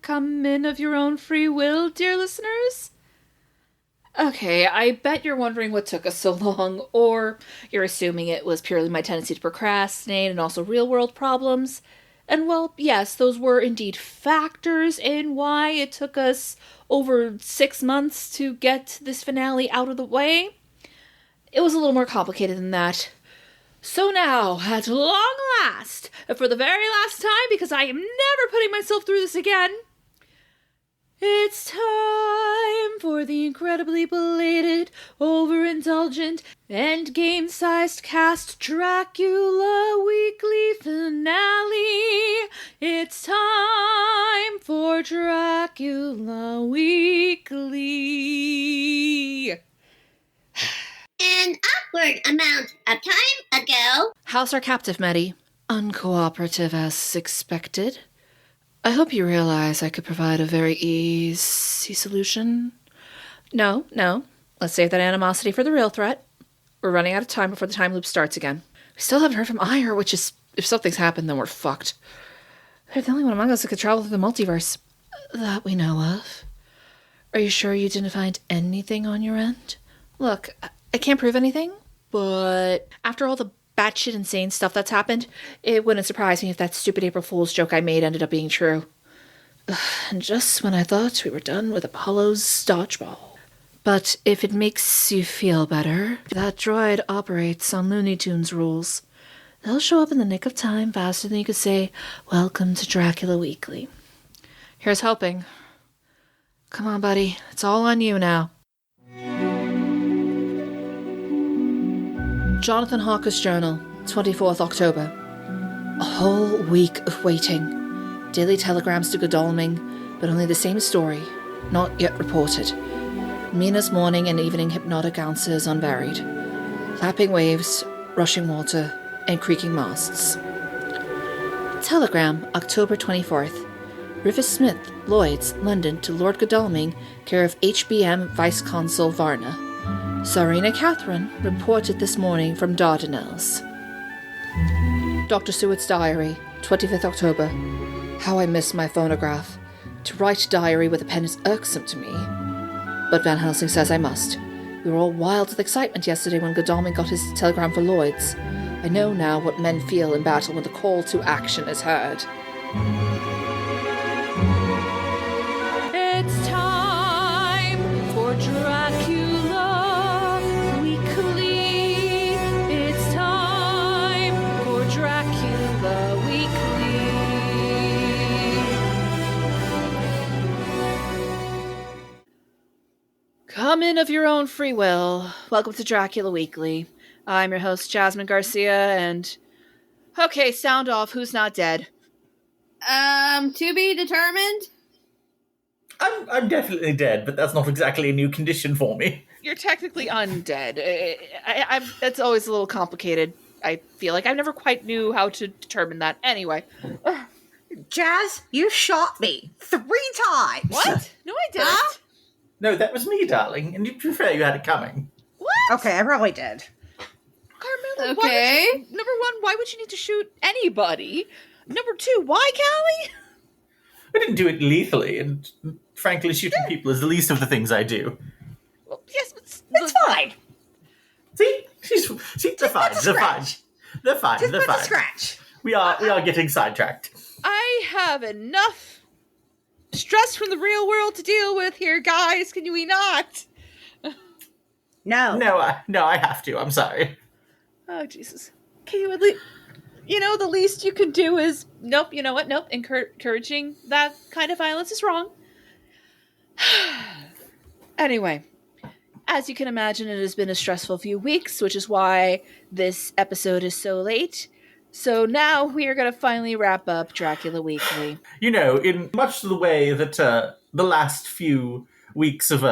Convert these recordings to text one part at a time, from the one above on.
come in of your own free will, dear listeners? Okay, I bet you're wondering what took us so long, or you're assuming it was purely my tendency to procrastinate and also real-world problems. And well, yes, those were indeed factors in why it took us over 6 months to get this finale out of the way. It was a little more complicated than that. So now, at long last, and for the very last time, because I am never putting myself through this again, it's time for the incredibly belated, overindulgent, Endgame-sized cast Dracula Weekly finale. It's time for Dracula Weekly. An awkward amount of time ago. How's our captive, Maddie? Uncooperative as expected. I hope you realize I could provide a very easy solution. No. Let's save that animosity for the real threat. We're running out of time before the time loop starts again. We still haven't heard from Ire, which is, if something's happened, then we're fucked. They're the only one among us that could travel through the multiverse. That we know of. Are you sure you didn't find anything on your end? Look, I can't prove anything, but after all the batshit insane stuff that's happened, it wouldn't surprise me if that stupid April Fool's joke I made ended up being true. And just when I thought we were done with Apollo's dodgeball. But if it makes you feel better, that droid operates on Looney Tunes rules. They'll show up in the nick of time faster than you could say, "Welcome to Dracula Weekly." Here's hoping. Come on, buddy. It's all on you now. Jonathan Harker's Journal, 24th October. A whole week of waiting. Daily telegrams to Godalming, but only the same story, not yet reported. Mina's morning and evening hypnotic answers unvaried. Lapping waves, rushing water, and creaking masts. Telegram, October 24th. Rufus Smith, Lloyd's, London, to Lord Godalming, care of HBM Vice-Consul Varna. Serena Catherine reported this morning from Dardanelles. Dr. Seward's Diary, 25th October. How I miss my phonograph. To write diary with a pen is irksome to me. But Van Helsing says I must. We were all wild with excitement yesterday when Godalming got his telegram for Lloyd's. I know now what men feel in battle when the call to action is heard. It's time for Dracula Weekly. It's time for Dracula Weekly. Come in of your own free will. Welcome to Dracula Weekly. I'm your host, Jasmine Garcia, and... Okay, sound off. Who's not dead? To be determined? I'm definitely dead, but that's not exactly a new condition for me. You're technically undead. It's always a little complicated. I feel like I never quite knew how to determine that. Anyway. Jazz, you shot me 3 times. What? No, I didn't. Huh? No, that was me, darling, and to be fair, you had it coming. What? Okay, I probably did. Carmilla, Okay. Number one, why would you need to shoot anybody? Number two, why, Callie? I didn't do it lethally, and frankly, shooting people is the least of the things I do. Well, yes, but... It's fine. See, they're fine. They're fine. Just put the scratch. We are getting sidetracked. I have enough stress from the real world to deal with here, guys. Can we not? No. No, I have to. I'm sorry. Oh, Jesus. Can you at least... the least you can do is... Nope, you know what? Nope. Encouraging that kind of violence is wrong. Anyway, as you can imagine, it has been a stressful few weeks, which is why this episode is so late. So now we are going to finally wrap up Dracula Weekly. In much the way that the last few weeks of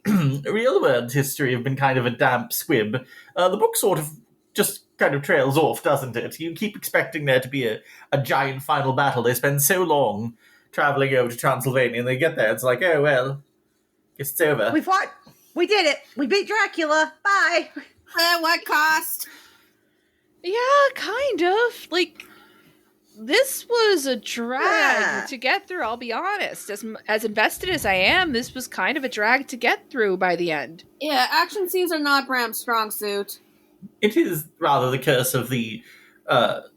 real world history have been kind of a damp squib, the book sort of just kind of trails off, doesn't it? You keep expecting there to be a giant final battle. They spend so long traveling over to Transylvania, and they get there, it's like, oh, well, guess it's over. We fought. We did it. We beat Dracula. Bye. At what cost? Yeah, kind of. Like, this was a drag Yeah. to get through, I'll be honest. As invested as I am, this was kind of a drag to get through by the end. Yeah, action scenes are not Bram's strong suit. It is rather the curse of the, not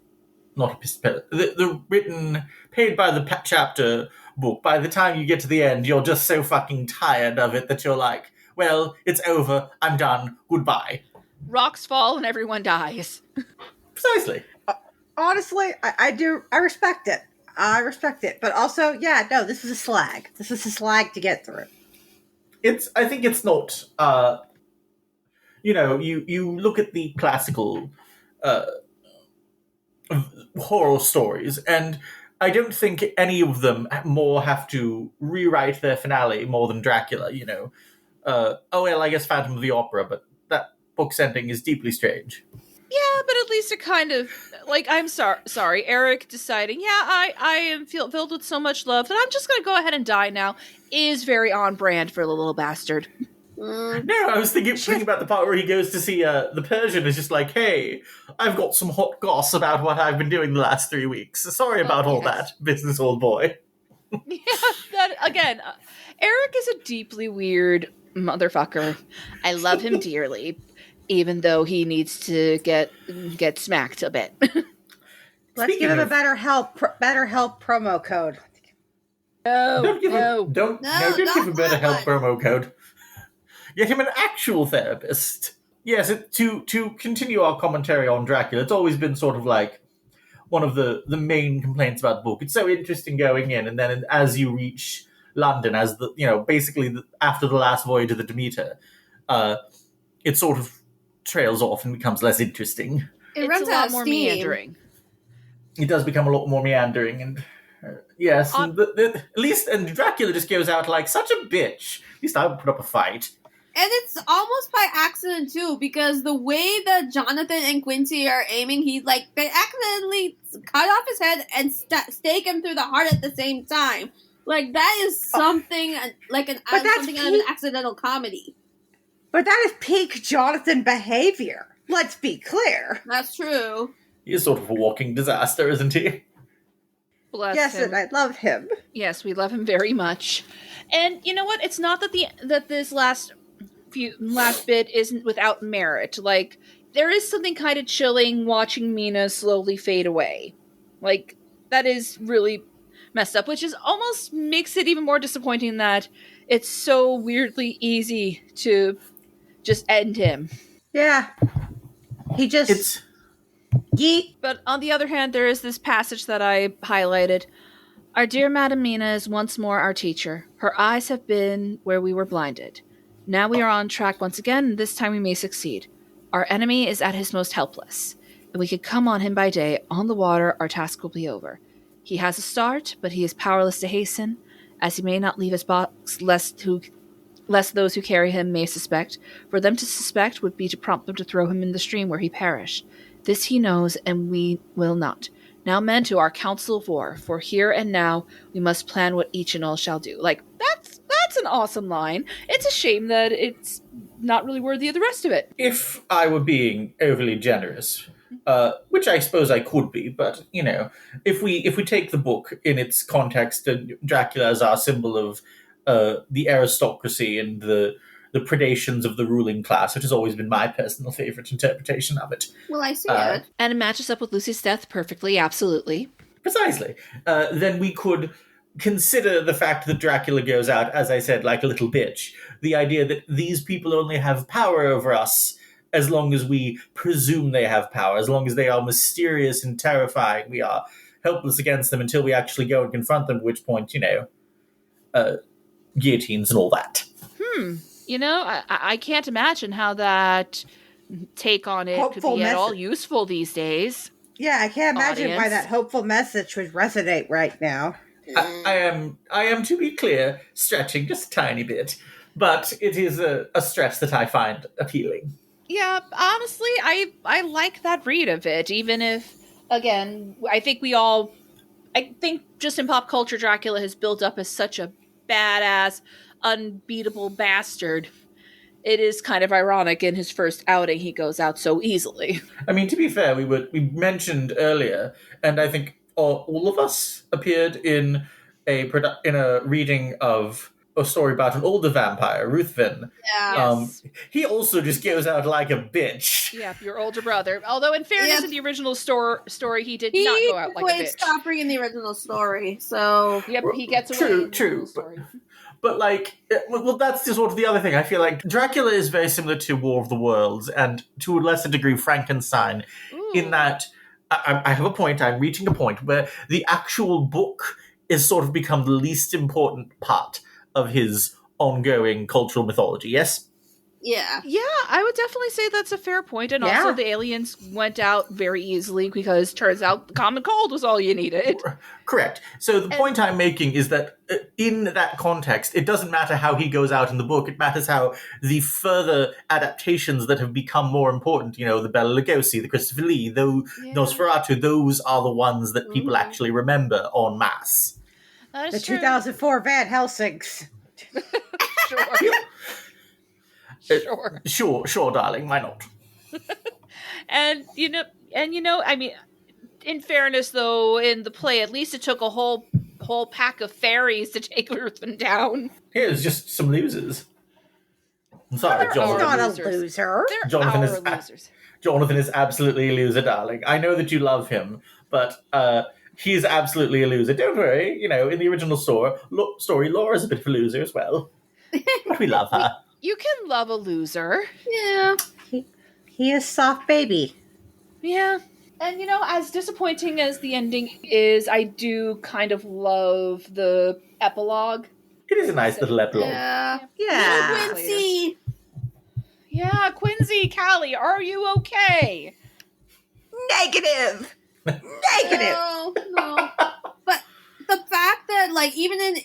episcopal, the written, paid by the chapter book. By the time you get to the end, you're just so fucking tired of it that you're like, well, it's over, I'm done, goodbye. Rocks fall and everyone dies. Precisely. Honestly, I respect it. I respect it. But also, yeah, no, this is a slag. This is a slag to get through. I think it's not, you look at the classical horror stories, and I don't think any of them more have to rewrite their finale more than Dracula, I guess Phantom of the Opera, but that book's ending is deeply strange. Yeah, but at least it kind of, I'm sorry, Eric deciding, I am filled with so much love that I'm just going to go ahead and die now, is very on brand for the little bastard. No, I was thinking about the part where he goes to see the Persian is just like, hey, I've got some hot goss about what I've been doing the last 3 weeks. Sorry about all that, business old boy. Yeah, that, again, Eric is a deeply weird motherfucker. I love him dearly, even though he needs to get smacked a bit. Let's give him a BetterHelp promo code. Don't give him a BetterHelp promo code. Get him an actual therapist. Yes, to continue our commentary on Dracula, it's always been sort of like one of the main complaints about the book. It's so interesting going in, and then as you reach London, as after the last voyage of the Demeter, it sort of trails off and becomes less interesting. It It's runs a out lot of more steam. meandering. It does become a lot more meandering, and yes, and at least Dracula just goes out like such a bitch. At least I would put up a fight. And it's almost by accident, too, because the way that Jonathan and Quincy are aiming, they accidentally cut off his head and stake him through the heart at the same time. That is something, something out of an accidental comedy. But that is peak Jonathan behavior. Let's be clear. That's true. He is sort of a walking disaster, isn't he? Bless Yes, him. and I love him. Yes, we love him very much. And you know what? It's not that this last bit isn't without merit. There is something kind of chilling watching Mina slowly fade away. That is really messed up, which is almost makes it even more disappointing that it's so weirdly easy to just end him. Yeah. He just... Yeet. But on the other hand, there is this passage that I highlighted. Our dear Madam Mina is once more our teacher. Her eyes have been where we were blinded. Now we are on track once again, and this time we may succeed. Our enemy is at his most helpless. If we could come on him by day, on the water, our task will be over. He has a start, but he is powerless to hasten, as he may not leave his box lest those who carry him may suspect. For them to suspect would be to prompt them to throw him in the stream where he perished. This he knows, and we will not. Now, men, to our council of war, for here and now we must plan what each and all shall do. That's an awesome line. It's a shame that it's not really worthy of the rest of it. If I were being overly generous, which I suppose I could be, but if we take the book in its context and Dracula as our symbol of the aristocracy and the predations of the ruling class, which has always been my personal favorite interpretation of it. Well, I see it. And it matches up with Lucy's death perfectly, absolutely. Precisely. Then we could consider the fact that Dracula goes out, as I said, like a little bitch. The idea that these people only have power over us as long as we presume they have power, as long as they are mysterious and terrifying. We are helpless against them until we actually go and confront them, at which point, guillotines and all that. I can't imagine how that take on it Hopeful could be at all message. useful these days. Yeah, I can't imagine why Audience. that hopeful message would resonate right now. I am, to be clear, stretching just a tiny bit, but it is a stretch that I find appealing. Yeah, honestly, I like that read of it, even if, again, I think just in pop culture, Dracula has built up as such a badass, unbeatable bastard. It is kind of ironic in his first outing he goes out so easily. I mean, to be fair, we mentioned earlier, and I think all of us appeared in in a reading of a story about an older vampire, Ruthven. Yeah. Yes. He also just goes out like a bitch. Yeah, your older brother. Although, in fairness, Yep. in the original story, he did He not go out like a bitch. stopped reading the original story, so Yep, he gets away. True, in the true, original story. But like, well, that's just sort of the other thing. I feel like Dracula is very similar to War of the Worlds, and to a lesser degree, Frankenstein, in Ooh. that I have a point. I'm reaching a point where the actual book is sort of become the least important part of his ongoing cultural mythology. Yes. yeah. Yeah, I would definitely say that's a fair point. And also, the aliens went out very easily because turns out the common cold was all you needed. Correct. So the point I'm making is that in that context, it doesn't matter how he goes out in the book. It matters how the further adaptations that have become more important, you know, the Bela Lugosi, the Christopher Lee, Nosferatu, those are the ones that people actually remember en masse. That The is true. 2004 Van Helsings. Sure. Sure, darling. Why not? And you know, I mean, in fairness, though, in the play, at least it took a whole pack of fairies to take Ruthven down. Here's just some losers. I'm sorry, There Jonathan. are Not a losers. loser. There Jonathan are is losers. Jonathan is absolutely a loser, darling. I know that you love him, but he's absolutely a loser. Don't worry. You know, in the original story, Laura's a bit of a loser as well. But we love her. You can love a loser. Yeah. He is soft baby. Yeah. And, you know, as disappointing as the ending is, I do kind of love the epilogue. It is a nice little epilogue. Yeah. Yeah. Little Quincy. Yeah, Quincy, Callie, are you okay? Negative. Negative. No. But the fact that, like, even in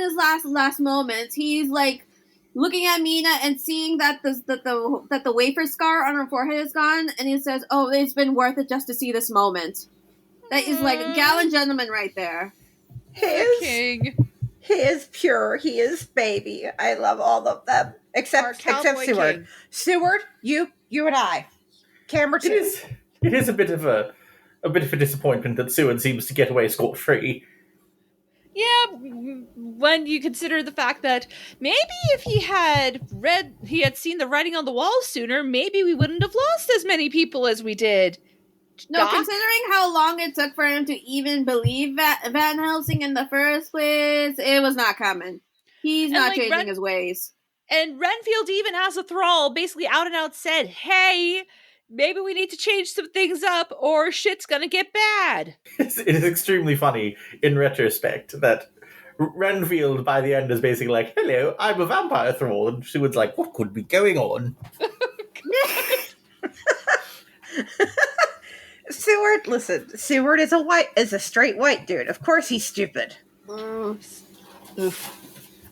his last moments, he's like looking at Mina and seeing that the wafer scar on her forehead is gone, and he says, "Oh, it's been worth it just to see this moment." That is like a gallant gentleman right there. King. He is pure. He is baby. I love all of them except cowboy Seward. king. Seward, you and I. Camera It two. is a bit of a disappointment that Seward seems to get away scot-free. Yeah, when you consider the fact that maybe if he had seen the writing on the wall sooner, maybe we wouldn't have lost as many people as we did. No, Doc? considering how long it took for him to even believe Van Helsing in the first place, it was not coming. He's And, not like, changing his ways. And Renfield, even as a thrall, basically out and out said, hey, maybe we need to change some things up or shit's gonna get bad. It is extremely funny in retrospect that Renfield by the end is basically like, hello, I'm a vampire thrall, and Seward's like, what could be going on? Seward, listen. Seward is a straight white dude. Of course he's stupid. Oof.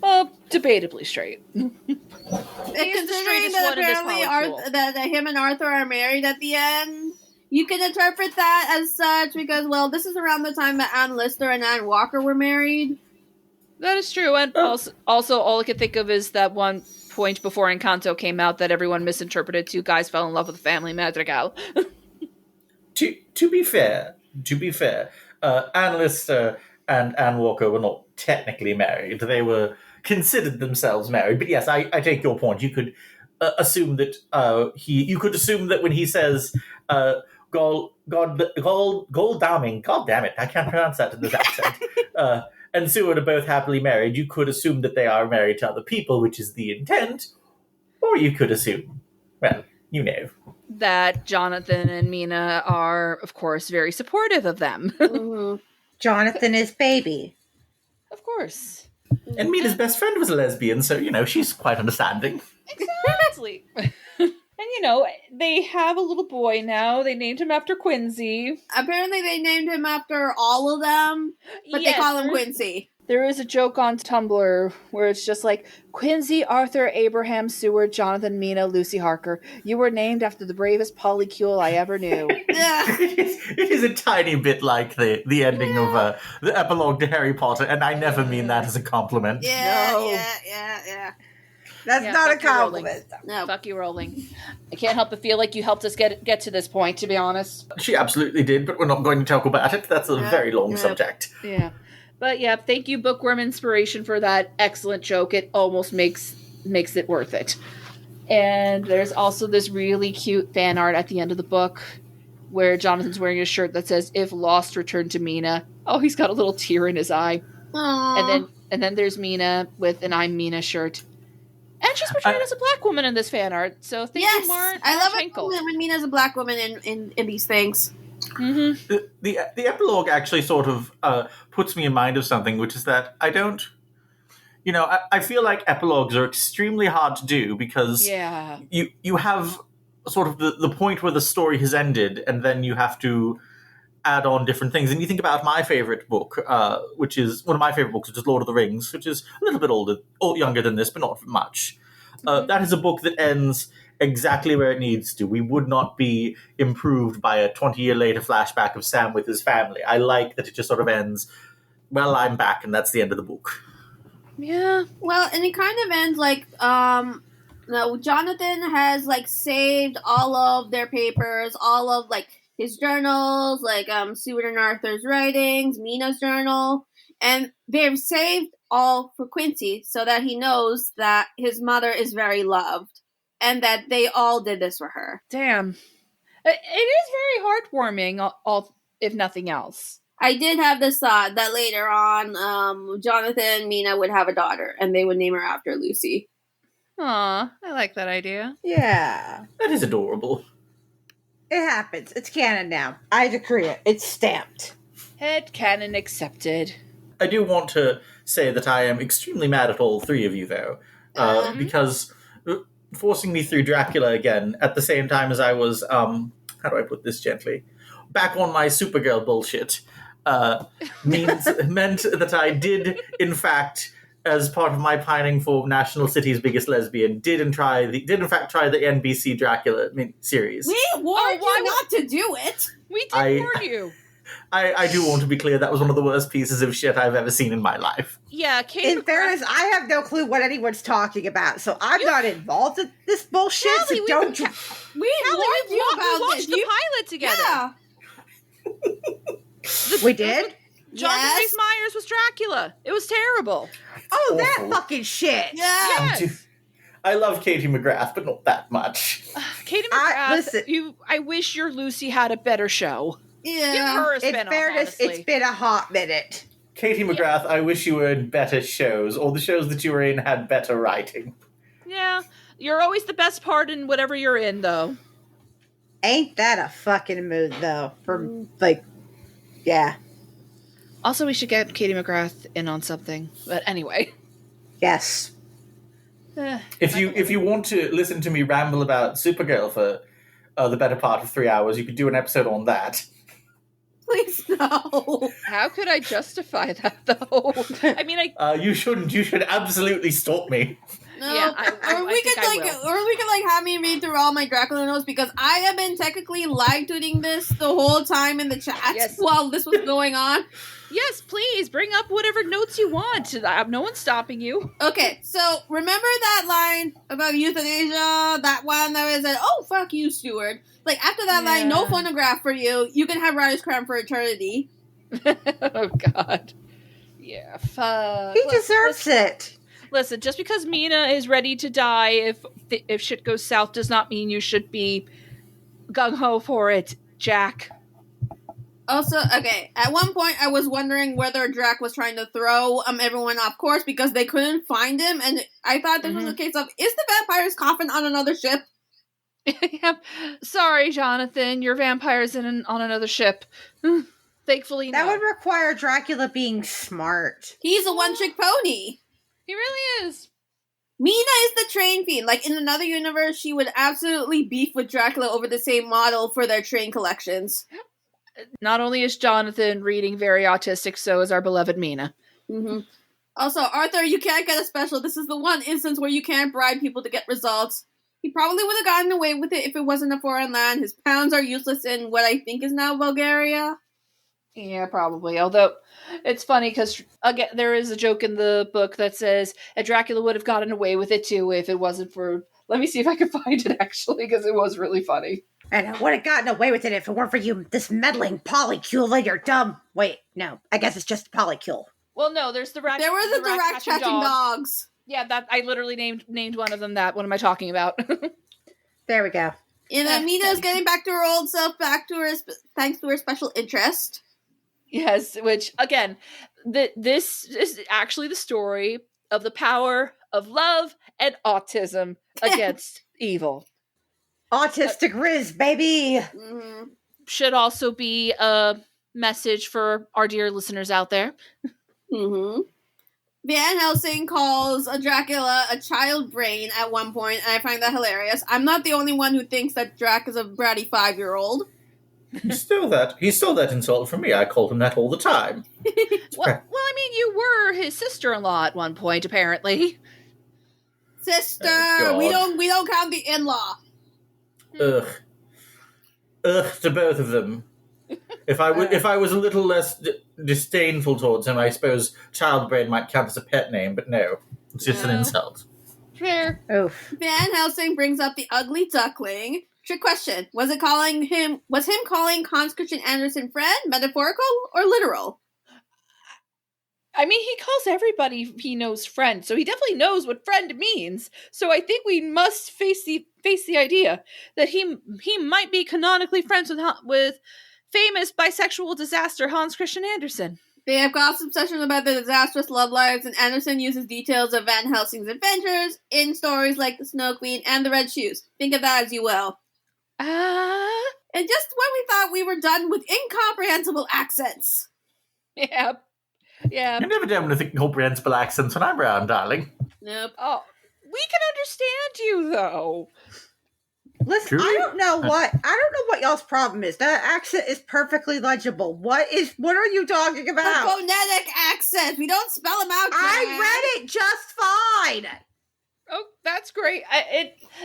Well, debatably straight. And He's the considering straightest that one in this apparently molecule. that him and Arthur are married at the end, you can interpret that as such because, well, this is around the time that Anne Lister and Anne Walker were married. That is true, and also all I could think of is that one point before Encanto came out that everyone misinterpreted two guys fell in love with a family madrigal. To be fair, Anne Lister and Anne Walker were not technically married. They were considered themselves married. But yes, I take your point. You could assume that you could assume that when he says "God damning," God damn it, I can't pronounce that in this accent. And Seward are both happily married. You could assume that they are married to other people, which is the intent, or you could assume, well, you know, that Jonathan and Mina are, of course, very supportive of them. Mm-hmm. Jonathan is baby. Of course. And Mina's best friend was a lesbian, so you know she's quite understanding. Exactly. And, you know, they have a little boy now. They named him after Quincy. Apparently, they named him after all of them, but Yes, they call him Quincy. There is a joke on Tumblr where it's just like, Quincy, Arthur, Abraham, Seward, Jonathan, Mina, Lucy Harker. You were named after the bravest polycule I ever knew. It is a tiny bit like the ending of the epilogue to Harry Potter, and I never mean that as a compliment. Yeah, No. yeah. That's Yeah, not a fuck you, Rowling. compliment. No. Fuck you, Rowling. I can't help but feel like you helped us get to this point, to be honest. She absolutely did, but we're not going to talk about it. That's a very long subject. Yeah. But yeah, thank you, Bookworm Inspiration, for that excellent joke. It almost makes it worth it. And there's also this really cute fan art at the end of the book where Jonathan's wearing a shirt that says, "If lost, return to Mina." Oh, he's got a little tear in his eye. Aww. And then there's Mina with an "I'm Mina" shirt. And she's portrayed as a black woman in this fan art. So thank you, Mar. I love Schenkel. it when Mina's a black woman in these things. Mm-hmm. The epilogue actually sort of puts me in mind of something, which is that I don't... I feel like epilogues are extremely hard to do because you have sort of the point where the story has ended, and then you have to add on different things. And you think about my favorite book, which is one of my favorite books, which is Lord of the Rings, which is a little bit older, or younger than this, but not much. That is a book that ends exactly where it needs to. We would not be improved by a 20-year later flashback of Sam with his family. I like that it just sort of ends, well, I'm back, and that's the end of the book. Yeah. Well, and it kind of ends like, Jonathan has, like, saved all of their papers, all of, like, his journals, like, Seward and Arthur's writings, Mina's journal, and they've saved all for Quincy so that he knows that his mother is very loved, and that they all did this for her. Damn. It is very heartwarming, all if nothing else. I did have this thought that later on, Jonathan and Mina would have a daughter, and they would name her after Lucy. Aw, I like that idea. Yeah. That is adorable. It happens. It's canon now. I decree it. It's stamped. Headcanon accepted. I do want to say that I am extremely mad at all three of you, though, because forcing me through Dracula again at the same time as I was, how do I put this gently, back on my Supergirl bullshit, meant that I did, in fact, as part of my pining for National City's Biggest Lesbian, did in fact try the NBC Dracula series. We warned you not to do it. We did warn you. I do want to be clear, that was one of the worst pieces of shit I've ever seen in my life. Yeah, In fairness, I have no clue what anyone's talking about, so I'm not involved in this bullshit, Kelly, so don't... We warned you about we watched this. the pilot together. Yeah. We did? Jonathan Rhys Meyers was Dracula. It was terrible. Oh, that awful. fucking shit! Yeah. Yes. I love Katie McGrath, but not that much. Katie McGrath, I wish your Lucy had a better show. Yeah. Give her a In spin-off, fairness, honestly. it's been a hot minute. Katie McGrath, I wish you were in better shows, or the shows that you were in had better writing. Yeah, you're always the best part in whatever you're in, though. Ain't that a fucking mood, though? Yeah. Also, we should get Katie McGrath in on something. But anyway. Yes. If you want to listen to me ramble about Supergirl for the better part of 3 hours, you could do an episode on that. Please no. How could I justify that, though? I mean, you shouldn't. You should absolutely stop me. No. Yeah, or we could have me read through all my Dracula notes, because I have been technically live tweeting this the whole time in the chat while this was going on. Yes, please bring up whatever notes you want. No one's stopping you. Okay, so remember that line about euthanasia? That one that was "Oh fuck you, Stewart." Like after that line, no phonograph for you. You can have writer's cramp for eternity. Oh God. Yeah. Fuck. He deserves it. Listen, just because Mina is ready to die if shit goes south does not mean you should be gung-ho for it, Jack. Also, okay, at one point I was wondering whether Drac was trying to throw everyone off course because they couldn't find him, and I thought this was a case of, is the vampire's coffin on another ship? Yep. Sorry, Jonathan, your vampire's on another ship. Thankfully, That no. would require Dracula being smart. He's a one-trick pony. He really is. Mina is the train fiend. Like, in another universe, she would absolutely beef with Dracula over the same model for their train collections. Not only is Jonathan reading very autistic, so is our beloved Mina. Mm-hmm. Also, Arthur, you can't get a special. This is the one instance where you can't bribe people to get results. He probably would have gotten away with it if it wasn't a foreign land. His pounds are useless in what I think is now Bulgaria. Yeah, probably. Although, it's funny because, again, there is a joke in the book that says Dracula would have gotten away with it too if it wasn't for... Let me see if I can find it, actually, because it was really funny. And I would have gotten away with it if it weren't for you, this meddling polycule and your dumb... Wait, no. I guess it's just polycule. Well, no, there's the rat... There were the rat-catching dogs. Yeah, that I literally named one of them that. What am I talking about? There we go. And Amina's getting back to her old self, thanks to her special interest. Yes, which, again, this is actually the story of the power of love and autism against evil. Autistic Riz, baby! Mm-hmm. Should also be a message for our dear listeners out there. Mm-hmm. Van Helsing calls a Dracula a child brain at one point, and I find that hilarious. I'm not the only one who thinks that Drac is a bratty 5-year-old. He stole that insult from me. I call him that all the time. Well, I mean, you were his sister-in-law at one point, apparently. Sister, Oh, we don't count the in-law. Ugh to both of them. If I was a little less disdainful towards him, I suppose Childbrain might count as a pet name, but no, it's just an insult. Fair. Oof. Van Helsing brings up the ugly duckling. Trick question: was him calling Hans Christian Andersen friend metaphorical or literal? I mean, he calls everybody he knows friend, so he definitely knows what friend means. So I think we must face the idea that he might be canonically friends with famous bisexual disaster Hans Christian Andersen. They have gossip sessions about their disastrous love lives, and Andersen uses details of Van Helsing's adventures in stories like The Snow Queen and The Red Shoes. Think of that as you will. And just when we thought we were done with incomprehensible accents. Yeah. You're never done with incomprehensible accents when I'm around, darling. Nope. Oh, we can understand you, though. Listen, True. I don't know what y'all's problem is. That accent is perfectly legible. What are you talking The about? phonetic accent. We don't spell them out. I read it just fine. Oh, that's great.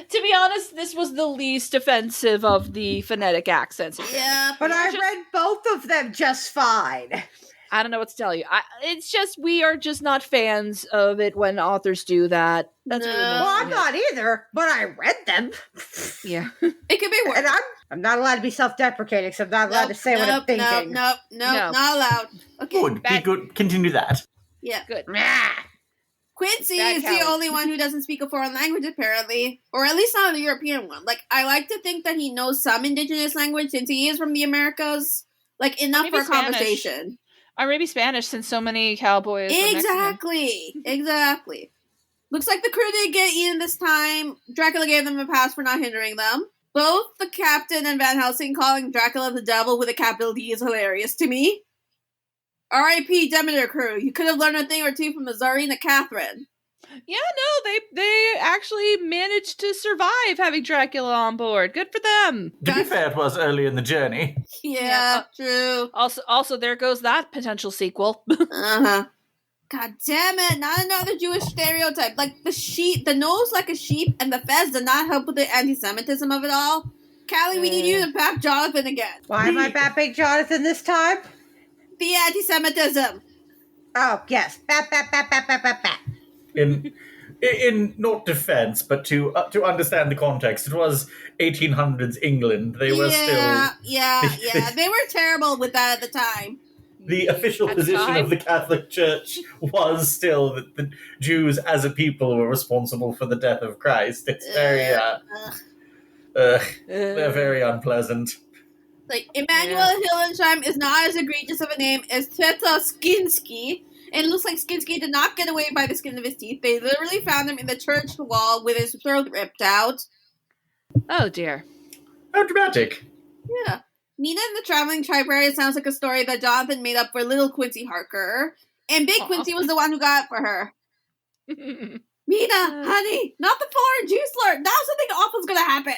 To be honest, this was the least offensive of the phonetic accents. Yeah, But I read both of them just fine. I don't know what to tell you. It's just we are just not fans of it when authors do that. That's really No. Well, I'm not either, but I read them. Yeah. it could be worse. And I'm not allowed to be self-deprecating, so I'm not allowed to say what I'm thinking. Nope, No. not allowed. Okay. Good, be good. Continue that. Yeah. Good. Quincy Bad is Callie. the only one who doesn't speak a foreign language, apparently. Or at least not a European one. Like, I like to think that he knows some indigenous language since he is from the Americas. Like, enough Maybe for a Spanish. conversation. Or maybe Spanish, since so many cowboys are Mexican. Exactly. Looks like the crew didn't get eaten this time. Dracula gave them a pass for not hindering them. Both the captain and Van Helsing calling Dracula the devil with a capital D is hilarious to me. R.I.P. Demeter crew. You could have learned a thing or two from the Tsarina Catherine. Yeah, no, they actually managed to survive having Dracula on board. Good for them. To be fair, it was early in the journey. Yeah, true. Also, there goes that potential sequel. Uh-huh. God damn it, not another Jewish stereotype. Like, the nose like a sheep and the fez did not help with the anti-Semitism of it all. Callie, we need you to bap Jonathan again. Why am I bapping Jonathan this time? The anti-Semitism. Oh, yes. Bap, bap, bap, bap, bap, bap, bap. In not defense, but to understand the context, it was 1800s England. They were still Yeah. They were terrible with that at the time. the official At the position time? of the Catholic Church was still that the Jews, as a people, were responsible for the death of Christ. It's very they're very unpleasant. Like, Emmanuel Hillensheim is not as egregious of a name as Teta Skinsky. And it looks like Skinsky did not get away by the skin of his teeth. They literally found him in the church wall with his throat ripped out. Oh, dear. How dramatic. Yeah. Mina and the Traveling Typewriter sounds like a story that Jonathan made up for little Quincy Harker. And Big Aw. Quincy was the one who got it for her. Mina, honey, not the foreign juice slur. Now something awful's gonna happen.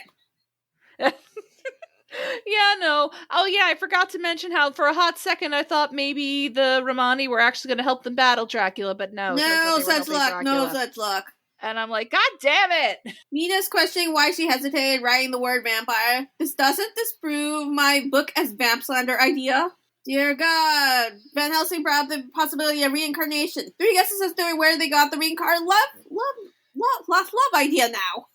Yeah, no. Oh, yeah, I forgot to mention how for a hot second I thought maybe the Romani were actually going to help them battle Dracula, but no. it turns out No they were such helping luck. No Dracula. such luck. And I'm like, God damn it! Mina's questioning why she hesitated writing the word vampire. Doesn't this prove my book as vamp slander idea? Dear God. Van Helsing brought up the possibility of reincarnation. 3 guesses as to where they got the reincarnate love idea now.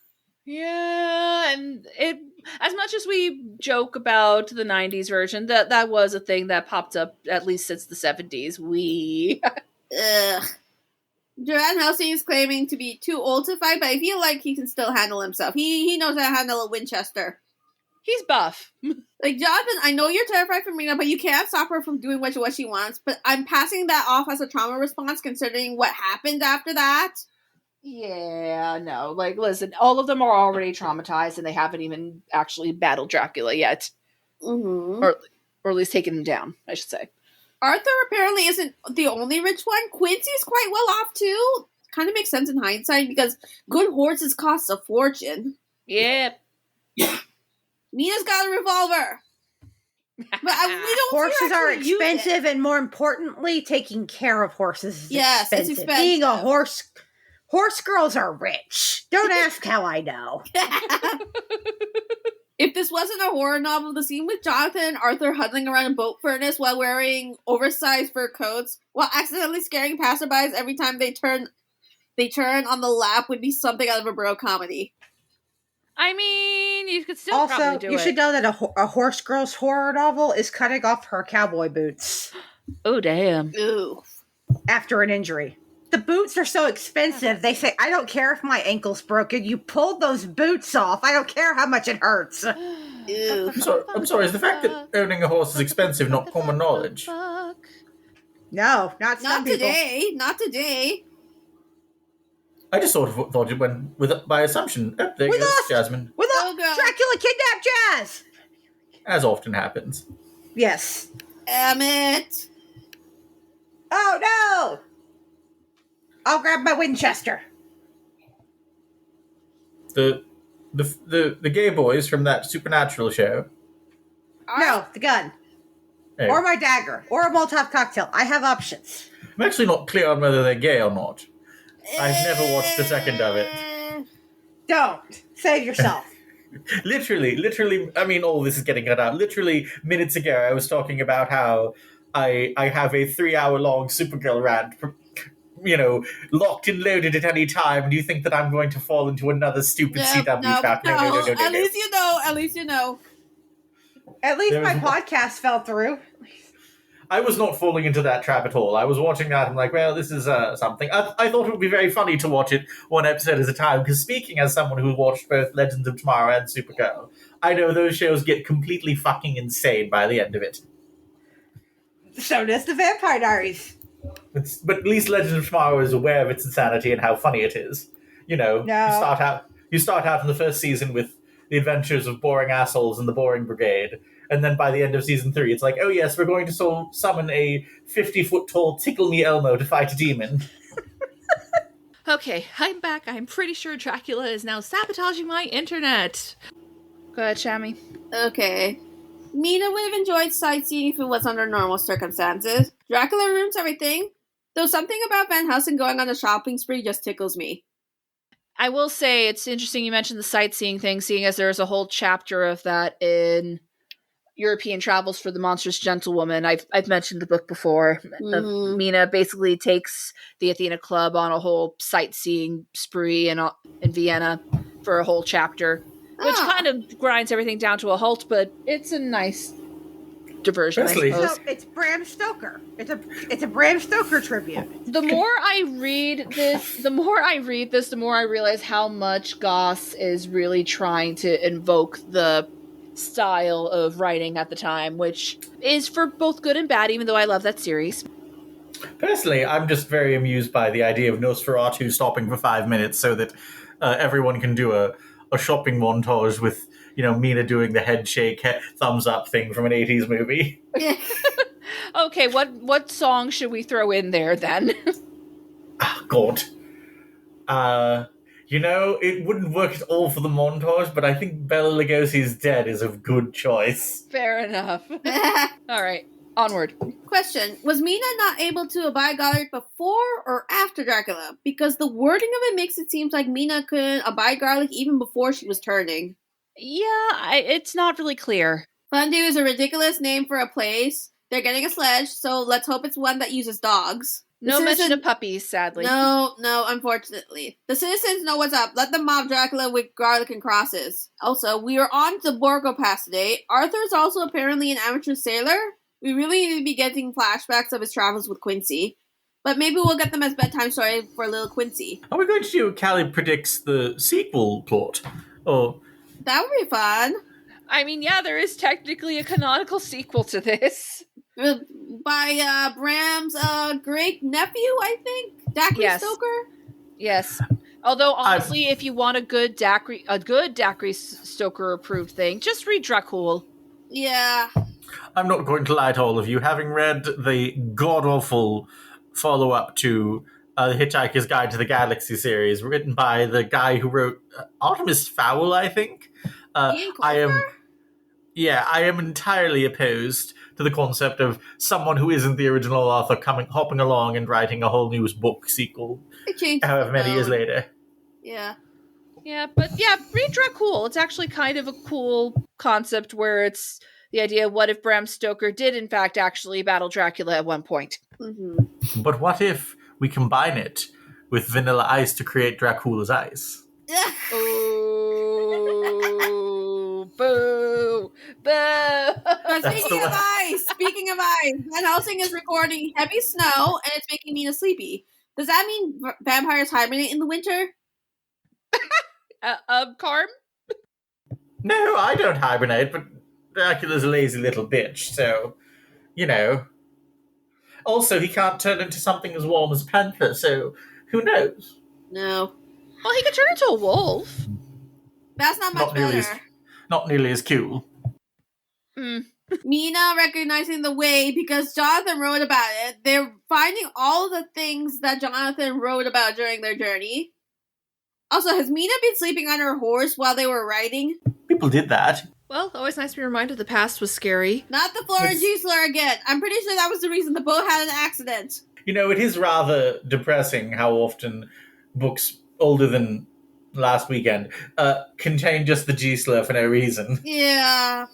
Yeah, and it, as much as we joke about the 90s version, that was a thing that popped up at least since the 70s. Ugh. Van Helsing is claiming to be too old to fight, but I feel like he can still handle himself. He knows how to handle a Winchester. He's buff. Like, Jonathan, I know you're terrified for Mina, but you can't stop her from doing what she wants. But I'm passing that off as a trauma response, considering what happened after that. Yeah, no. Like, listen, all of them are already traumatized, and they haven't even actually battled Dracula yet. Mm-hmm. Or at least taken him down, I should say. Arthur apparently isn't the only rich one. Quincy's quite well off, too. Kind of makes sense in hindsight, because good horses cost a fortune. Yeah. Mina's got a revolver. But we don't Horses are actually use it. expensive, and more importantly, taking care of horses is Yes, it's expensive. expensive. Being a horse girls are rich. Don't ask how I know. If this wasn't a horror novel, the scene with Jonathan and Arthur huddling around a boat furnace while wearing oversized fur coats, while accidentally scaring passerbys every time they turn on the lap, would be something out of a bro comedy. I mean, you could still Also, probably do you it. should know that a horse girl's horror novel is cutting off her cowboy boots Oh, damn. Ooh. after an injury. The boots are so expensive. They say, I don't care if my ankle's broken. You pulled those boots off. I don't care how much it hurts. Ew. I'm sorry, is the fact that owning a horse is expensive not common knowledge? No, not some Not people. today. Not today. I just sort of thought it went by assumption. Oh, there We goes lost! Jasmine, With Oh, God. Dracula kidnapped Jazz! as often happens. Yes. Emmett. Oh, no! I'll grab my Winchester. The gay boys from that Supernatural show. No, the gun. Hey, Or my dagger. Or a Molotov cocktail. I have options. I'm actually not clear on whether they're gay or not. I've never watched a second of it. Don't. Save yourself. Literally, I mean, all this is getting cut out. Literally, minutes ago, I was talking about how I have a 3-hour-long Supergirl rant, locked and loaded at any time. Do you think that I'm going to fall into another stupid CW trap? No. At least you know. At least you know. At least There my was- podcast fell through. I was not falling into that trap at all. I was watching that and I'm like, well, this is something. I thought it would be very funny to watch it one episode at a time, because speaking as someone who watched both Legends of Tomorrow and Supergirl, I know those shows get completely fucking insane by the end of it. So does the Vampire Diaries. But at least Legends of Tomorrow is aware of its insanity and how funny it is. No. You start out in the first season with the adventures of boring assholes in the Boring Brigade, and then by the end of season 3, it's like, oh yes, we're going to summon a 50-foot-tall Tickle Me Elmo to fight a demon. Okay, I'm back. I'm pretty sure Dracula is now sabotaging my internet. Go ahead, Shammy. Okay. Mina would have enjoyed sightseeing if it was under normal circumstances. Dracula ruins everything. Though something about Van Helsing going on a shopping spree just tickles me. I will say it's interesting you mentioned the sightseeing thing, seeing as there's a whole chapter of that in European Travels for the Monstrous Gentlewoman. I've mentioned the book before. Mhm. Mina basically takes the Athena Club on a whole sightseeing spree in Vienna for a whole chapter, which kind of grinds everything down to a halt, but it's a nice diversion, Personally- I suppose. So it's Bram Stoker. It's a Bram Stoker tribute. The more I read this, the more I realize how much Goss is really trying to invoke the style of writing at the time, which is for both good and bad, even though I love that series. Personally, I'm just very amused by the idea of Nosferatu stopping for 5 minutes so that everyone can do a shopping montage with, Mina doing the head shake, thumbs up thing from an 80s movie. Okay, what song should we throw in there then? Ah, God. It wouldn't work at all for the montage, but I think Bela Lugosi's Dead is a good choice. Fair enough. All right, onward. Question. Was Mina not able to abide garlic before or after Dracula? Because the wording of it makes it seem like Mina couldn't abide garlic even before she was turning. Yeah, it's not really clear. Fundu is a ridiculous name for a place. They're getting a sledge, so let's hope it's one that uses dogs. No mention of puppies, sadly. No, unfortunately. The citizens know what's up. Let them mob Dracula with garlic and crosses. Also, we are on to Borgo Pass today. Arthur's also apparently an amateur sailor. We really need to be getting flashbacks of his travels with Quincy. But maybe we'll get them as bedtime story for little Quincy. Are we going to do Callie predicts the sequel plot? Or That would be fun. I mean, yeah, there is technically a canonical sequel to this. By Bram's great nephew, I think? Dacre Stoker? Yes. Although, honestly, if you want a good Dacre Stoker approved thing, just read Dracula. Yeah. I'm not going to lie to all of you. Having read the god-awful follow-up to The Hitchhiker's Guide to the Galaxy series, written by the guy who wrote Artemis Fowl, I think. I am entirely opposed to the concept of someone who isn't the original author hopping along and writing a whole new book sequel however many years later. Yeah. Yeah, but read Dracula. It's actually kind of a cool concept where it's the idea of what if Bram Stoker did in fact actually battle Dracula at one point. Mm-hmm. But what if we combine it with Vanilla Ice to create Dracula's Ice? Ooh, boo, boo. Speaking of ice, Van Helsing is recording heavy snow, and it's making Mina sleepy. Does that mean vampires hibernate in the winter? Carm? No, I don't hibernate, but Dracula's a lazy little bitch, so, you know. Also, he can't turn into something as warm as Panther, so who knows? No. Well, he could turn into a wolf. That's not much better. Not nearly as cool. Mina recognizing the way because Jonathan wrote about it. They're finding all the things that Jonathan wrote about during their journey. Also, has Mina been sleeping on her horse while they were riding? People did that. Well, always nice to be reminded the past was scary. Not the Flora Gisler again. I'm pretty sure that was the reason the boat had an accident. You know, it is rather depressing how often books older than last weekend contain just the Gisler for no reason. Yeah.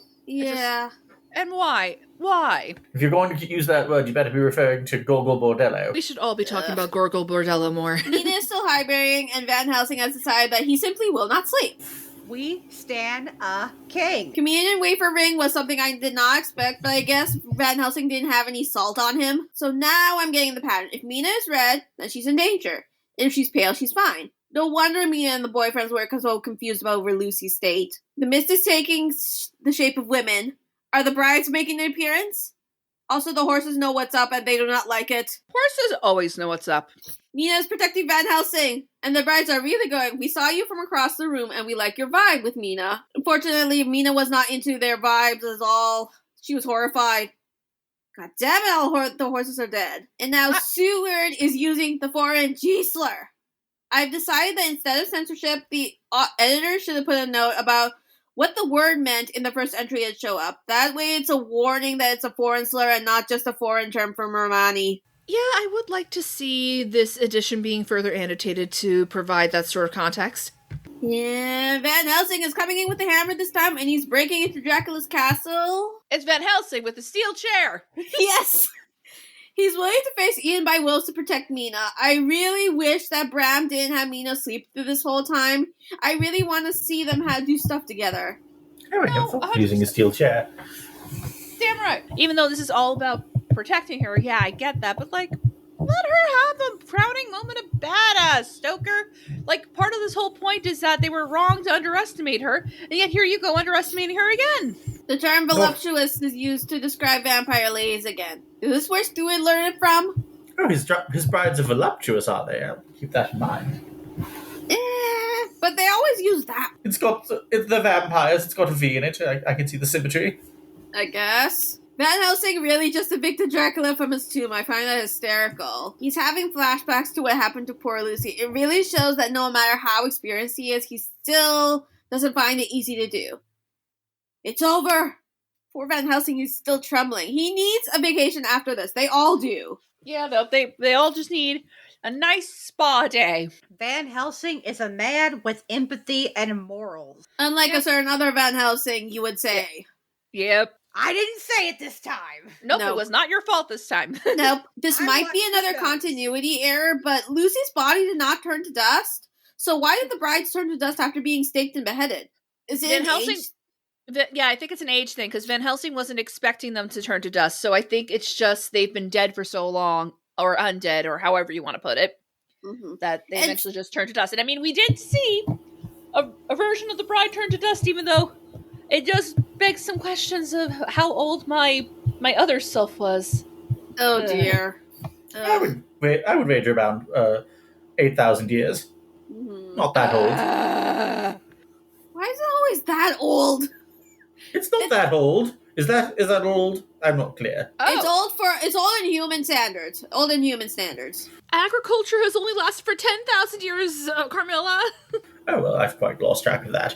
And why? Why? If you're going to use that word, you better be referring to Gorgol Bordello. We should all be talking about Gorgol Bordello more. Mina is still hibernating, and Van Helsing has decided that he simply will not sleep. We stand a king. Communion wafer ring was something I did not expect, but I guess Van Helsing didn't have any salt on him. So now I'm getting the pattern. If Mina is red, then she's in danger. And if she's pale, she's fine. No wonder Mina and the boyfriends were so confused about Lucy's state. The mist is taking the shape of women. Are the brides making an appearance? Also, the horses know what's up and they do not like it. Horses always know what's up. Mina is protecting Van Helsing, and the brides are really going, we saw you from across the room and we like your vibe with Mina. Unfortunately, Mina was not into their vibes at all. She was horrified. God damn it, all the horses are dead. And now Seward is using the foreign Gisler. I've decided that instead of censorship, the editor should have put a note about what the word meant in the first entry that show up. That way it's a warning that it's a foreign slur and not just a foreign term from Romani. Yeah, I would like to see this edition being further annotated to provide that sort of context. Yeah, Van Helsing is coming in with the hammer this time, and he's breaking into Dracula's castle. It's Van Helsing with a steel chair! Yes! He's willing to face Ian by Wolves to protect Mina. I really wish that Bram didn't have Mina sleep through this whole time. I really want to see them do stuff together. I reckon using a steel chair. Damn right. Even though this is all about protecting her, yeah, I get that, but let her have a crowning moment of badass, Stoker. Part of this whole point is that they were wrong to underestimate her, and yet here you go underestimating her again. The term voluptuous is used to describe vampire ladies again. Is this where Stuart learned it from? Oh, his brides are voluptuous, are they? I'll keep that in mind. But they always use that. It's the vampires. It's got a V in it. I can see the symmetry. I guess. Van Helsing really just evicted Dracula from his tomb. I find that hysterical. He's having flashbacks to what happened to poor Lucy. It really shows that no matter how experienced he is, he still doesn't find it easy to do. It's over. Poor Van Helsing is still trembling. He needs a vacation after this. They all do. Yeah, they all just need a nice spa day. Van Helsing is a man with empathy and morals. Unlike a certain other Van Helsing, you would say. Yep. I didn't say it this time. Nope, No. it was not your fault this time. Nope. This I might be watched another the continuity error, but Lucy's body did not turn to dust. So why did the brides turn to dust after being staked and beheaded? Is it Van an Helsing- age? Yeah, I think it's an age thing, because Van Helsing wasn't expecting them to turn to dust, so I think it's just they've been dead for so long, or undead, or however you want to put it, that they eventually just turned to dust. And I mean, we did see a version of the bride turn to dust, even though it just begs some questions of how old my other self was. Oh dear. I would wager around 8,000 years. Not that old. Why is it always that old? It's not that old. Is that old? I'm not clear. It's old in human standards. Old in human standards. Agriculture has only lasted for 10,000 years, Carmilla. Oh well, I've quite lost track of that.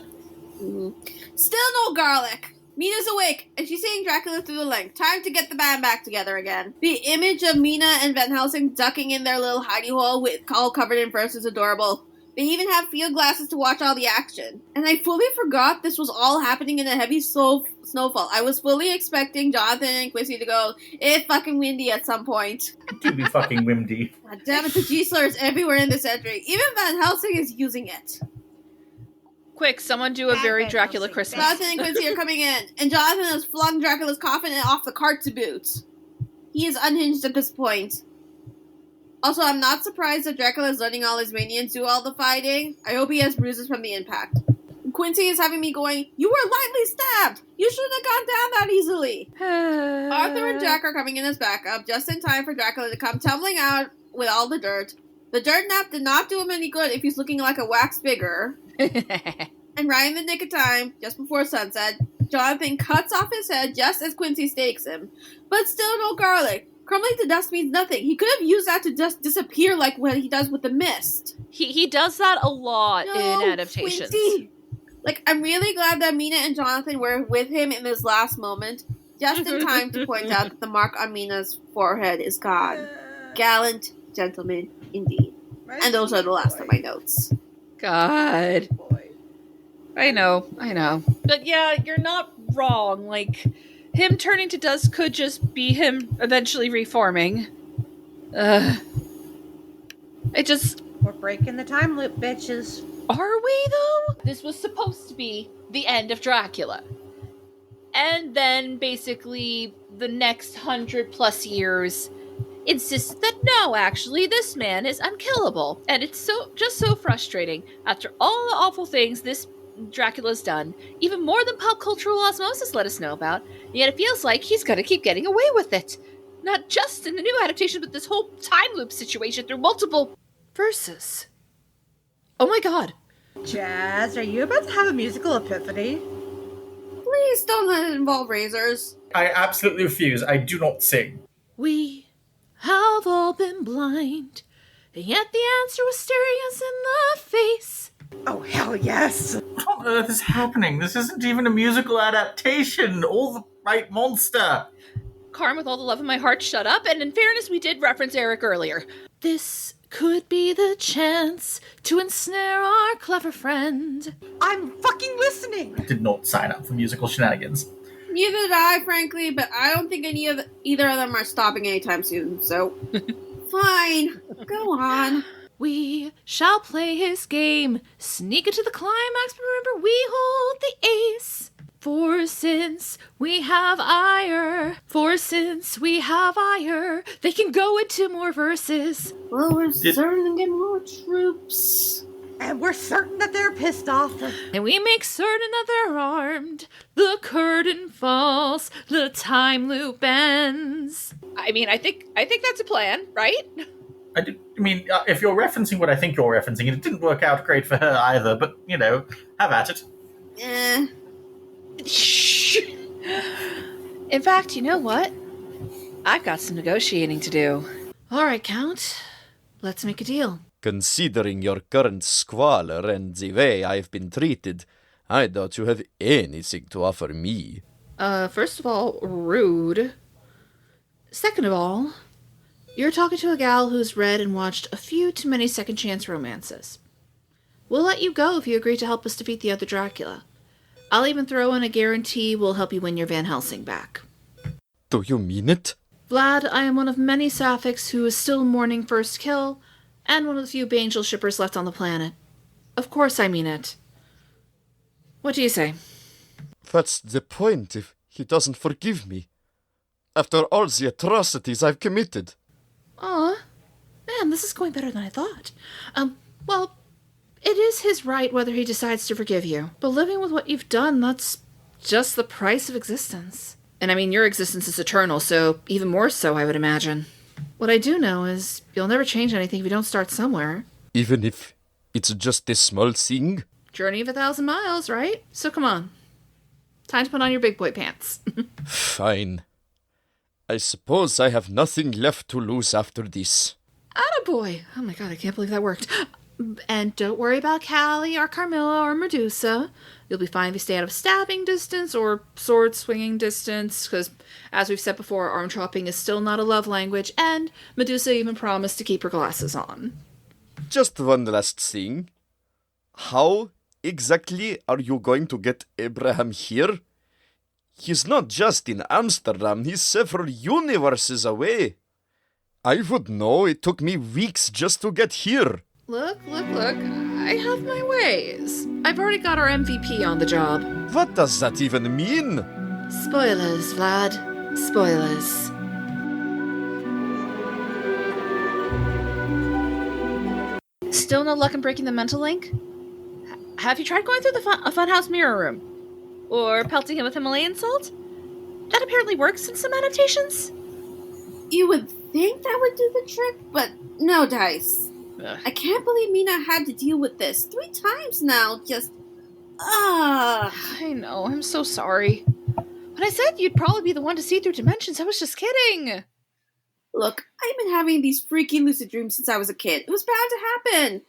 Still no garlic. Mina's awake, and she's seeing Dracula through the link. Time to get the band back together again. The image of Mina and Van Helsing ducking in their little hidey hole with all covered in furs is adorable. They even have field glasses to watch all the action. And I fully forgot this was all happening in a heavy snowfall. I was fully expecting Jonathan and Quincy to go, it's fucking windy at some point. To be fucking windy. God damn it, the G-slur is everywhere in this entry. Even Van Helsing is using it. Quick, someone do a very Dracula Christmas. Jonathan and Quincy are coming in, and Jonathan has flung Dracula's coffin off the cart to boot. He is unhinged at this point. Also, I'm not surprised that Dracula is letting all his minions do all the fighting. I hope he has bruises from the impact. And Quincy is having me going, you were lightly stabbed! You shouldn't have gone down that easily! Arthur and Jack are coming in as backup, just in time for Dracula to come tumbling out with all the dirt. The dirt nap did not do him any good if he's looking like a wax figure. And right in the nick of time, just before sunset, Jonathan cuts off his head just as Quincy stakes him. But still no garlic. Crumbling to dust means nothing. He could have used that to just disappear like what he does with the mist. He does that a lot in adaptations. Quincy. Like, I'm really glad that Mina and Jonathan were with him in this last moment, just in time to point out that the mark on Mina's forehead is gone. Gallant gentleman, indeed. And those are the last of my notes. God. I know. But yeah, you're not wrong. Like, him turning to dust could just be him eventually reforming. We're breaking the time loop, bitches. Are we, though? This was supposed to be the end of Dracula. And then, basically, the next 100+ years insisted that no, actually, this man is unkillable. And it's so frustrating. After all the awful things this Dracula's done, even more than pop cultural osmosis let us know about, yet it feels like he's gonna keep getting away with it. Not just in the new adaptation, but this whole time loop situation through multiple verses. Oh my god. Jazz, are you about to have a musical epiphany? Please don't let it involve razors. I absolutely refuse. I do not sing. We have all been blind, and yet the answer was staring us in the face. Oh, hell yes! What on earth is happening? This isn't even a musical adaptation. All the right monster. Carm, with all the love in my heart, shut up. And in fairness, we did reference Eric earlier. This could be the chance to ensnare our clever friend. I'm fucking listening! I did not sign up for musical shenanigans. Neither did I, frankly, but I don't think either of them are stopping anytime soon, so... Fine. Go on. We shall play his game, sneak into the climax, but remember we hold the ace. For since we have ire, they can go into more verses. Well, we're certain to get more troops. And we're certain that they're pissed off. And we make certain that they're armed. The curtain falls, the time loop ends. I mean, I think that's a plan, right? If you're referencing what I think you're referencing, it didn't work out great for her either, but, have at it. Shh. In fact, you know what? I've got some negotiating to do. All right, Count. Let's make a deal. Considering your current squalor and the way I've been treated, I doubt you have anything to offer me. First of all, rude. Second of all, you're talking to a gal who's read and watched a few too many second chance romances. We'll let you go if you agree to help us defeat the other Dracula. I'll even throw in a guarantee we'll help you win your Van Helsing back. Do you mean it? Vlad, I am one of many Sapphics who is still mourning first kill, and one of the few Angel shippers left on the planet. Of course I mean it. What do you say? That's the point if he doesn't forgive me. After all the atrocities I've committed. Aw, man, this is going better than I thought. Well, it is his right whether he decides to forgive you. But living with what you've done, that's just the price of existence. And I mean, your existence is eternal, so even more so, I would imagine. What I do know is you'll never change anything if you don't start somewhere. Even if it's just a small thing? Journey of 1,000 miles, right? So come on. Time to put on your big boy pants. Fine. I suppose I have nothing left to lose after this. Attaboy! Oh my god, I can't believe that worked. And don't worry about Callie or Carmilla or Medusa. You'll be fine if you stay out of stabbing distance or sword swinging distance, because, as we've said before, arm chopping is still not a love language, and Medusa even promised to keep her glasses on. Just one last thing. How exactly are you going to get Abraham here? He's not just in Amsterdam, he's several universes away. I would know it took me weeks just to get here. Look. I have my ways. I've already got our MVP on the job. What does that even mean? Spoilers, Vlad. Spoilers. Still no luck in breaking the mental link? Have you tried going through the funhouse mirror room? Or pelting him with Himalayan salt? That apparently works in some adaptations. You would think that would do the trick, but no dice. Ugh. I can't believe Mina had to deal with this 3 times now. I know, I'm so sorry. When I said you'd probably be the one to see through dimensions, I was just kidding. Look, I've been having these freaky lucid dreams since I was a kid. It was bound to happen.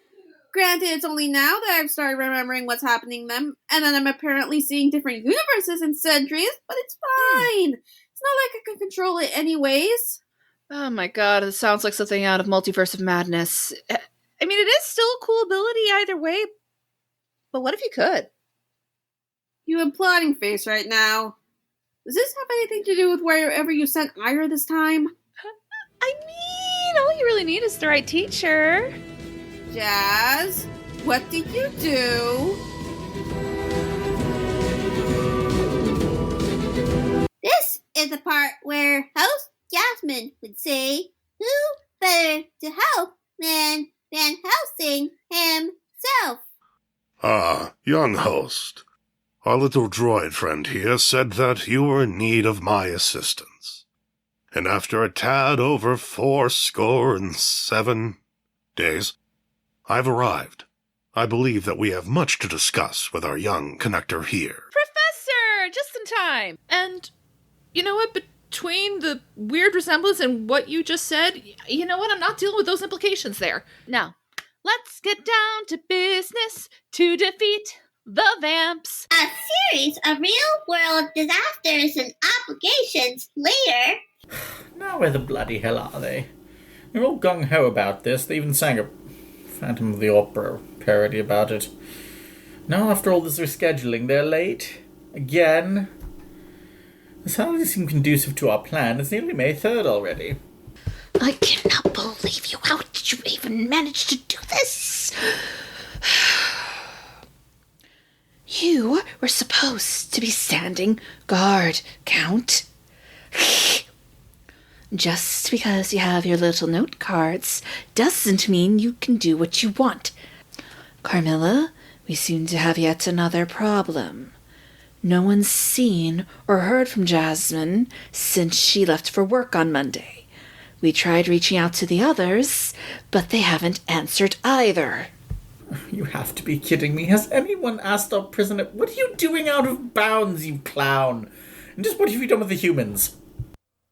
Granted, it's only now that I've started remembering what's happening to them, and then I'm apparently seeing different universes in said dreams, but it's fine. It's not like I can control it anyways. Oh my god, this sounds like something out of Multiverse of Madness. I mean, it is still a cool ability either way, but what if you could? You have plotting face right now. Does this have anything to do with wherever you sent Ira this time? I mean, all you really need is the right teacher. Jazz, what did you do? This is the part where host Jasmine would say, who better to help than Van Helsing himself? Ah, young host. Our little droid friend here said that you were in need of my assistance. And after a tad over 87 days, I've arrived. I believe that we have much to discuss with our young connector here. Professor! Just in time! And, you know what, between the weird resemblance and what you just said, you know what, I'm not dealing with those implications there. Now, let's get down to business to defeat the vamps. A series of real-world disasters and obligations later. Now where the bloody hell are they? They're all gung-ho about this. They even sang a Phantom of the Opera parody about it. Now after all this rescheduling, they're late. Again. This hardly seems conducive to our plan. It's nearly May 3rd already. I cannot believe you. How did you even manage to do this? You were supposed to be standing guard, Count. Just because you have your little note cards doesn't mean you can do what you want. Carmilla, we seem to have yet another problem. No one's seen or heard from Jasmine since she left for work on Monday. We tried reaching out to the others, but they haven't answered either. You have to be kidding me. Has anyone asked our prisoner, what are you doing out of bounds, you clown? And just what have you done with the humans?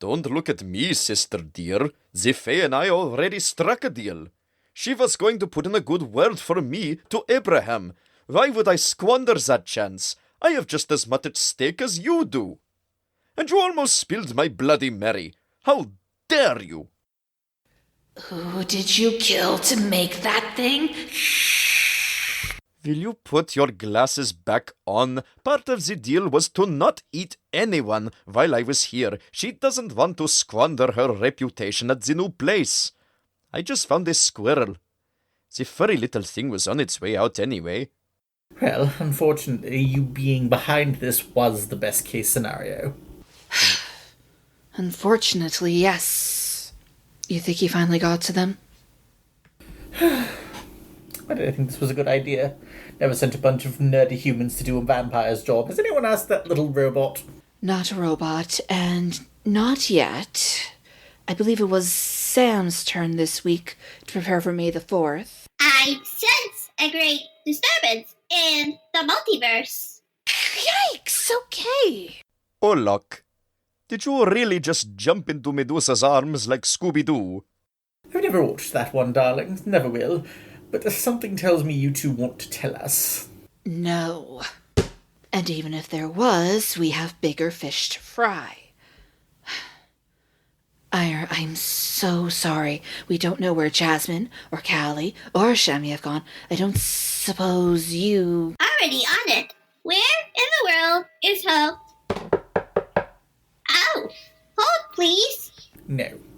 Don't look at me, sister dear. The Fae and I already struck a deal. She was going to put in a good word for me to Abraham. Why would I squander that chance? I have just as much at stake as you do. And you almost spilled my Bloody Mary. How dare you? Who did you kill to make that thing? Will you put your glasses back on? Part of the deal was to not eat anyone while I was here. She doesn't want to squander her reputation at the new place. I just found a squirrel. The furry little thing was on its way out anyway. Well, unfortunately, you being behind this was the best case scenario. Unfortunately, yes. You think he finally got to them? I don't think this was a good idea. Never sent a bunch of nerdy humans to do a vampire's job. Has anyone asked that little robot? Not a robot, and not yet. I believe it was Sam's turn this week to prepare for May the 4th. I sense a great disturbance in the multiverse. Yikes, okay. Olok, did you really just jump into Medusa's arms like Scooby-Doo? I've never watched that one, darling. Never will. But something tells me you two want to tell us. No. And even if there was, we have bigger fish to fry. Ira, I'm so sorry. We don't know where Jasmine, or Callie, or Shami have gone. I don't suppose you... Already on it. Where in the world is Hope? Oh, hold please.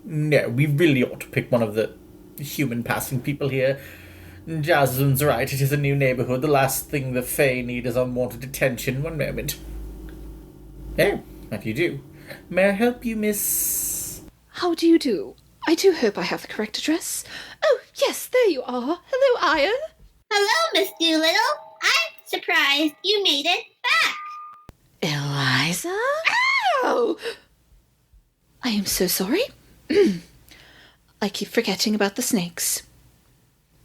No, we really ought to pick one of the human passing people here. Jasmine's right, it is a new neighborhood. The last thing the Fae need is unwanted attention. One moment. Oh, how do you do? May I help you, miss? How do you do? I do hope I have the correct address. Oh, yes, there you are. Hello, Aya. Hello, Miss Doolittle. I'm surprised you made it back. Eliza? Ow! I am so sorry. I keep forgetting about the snakes.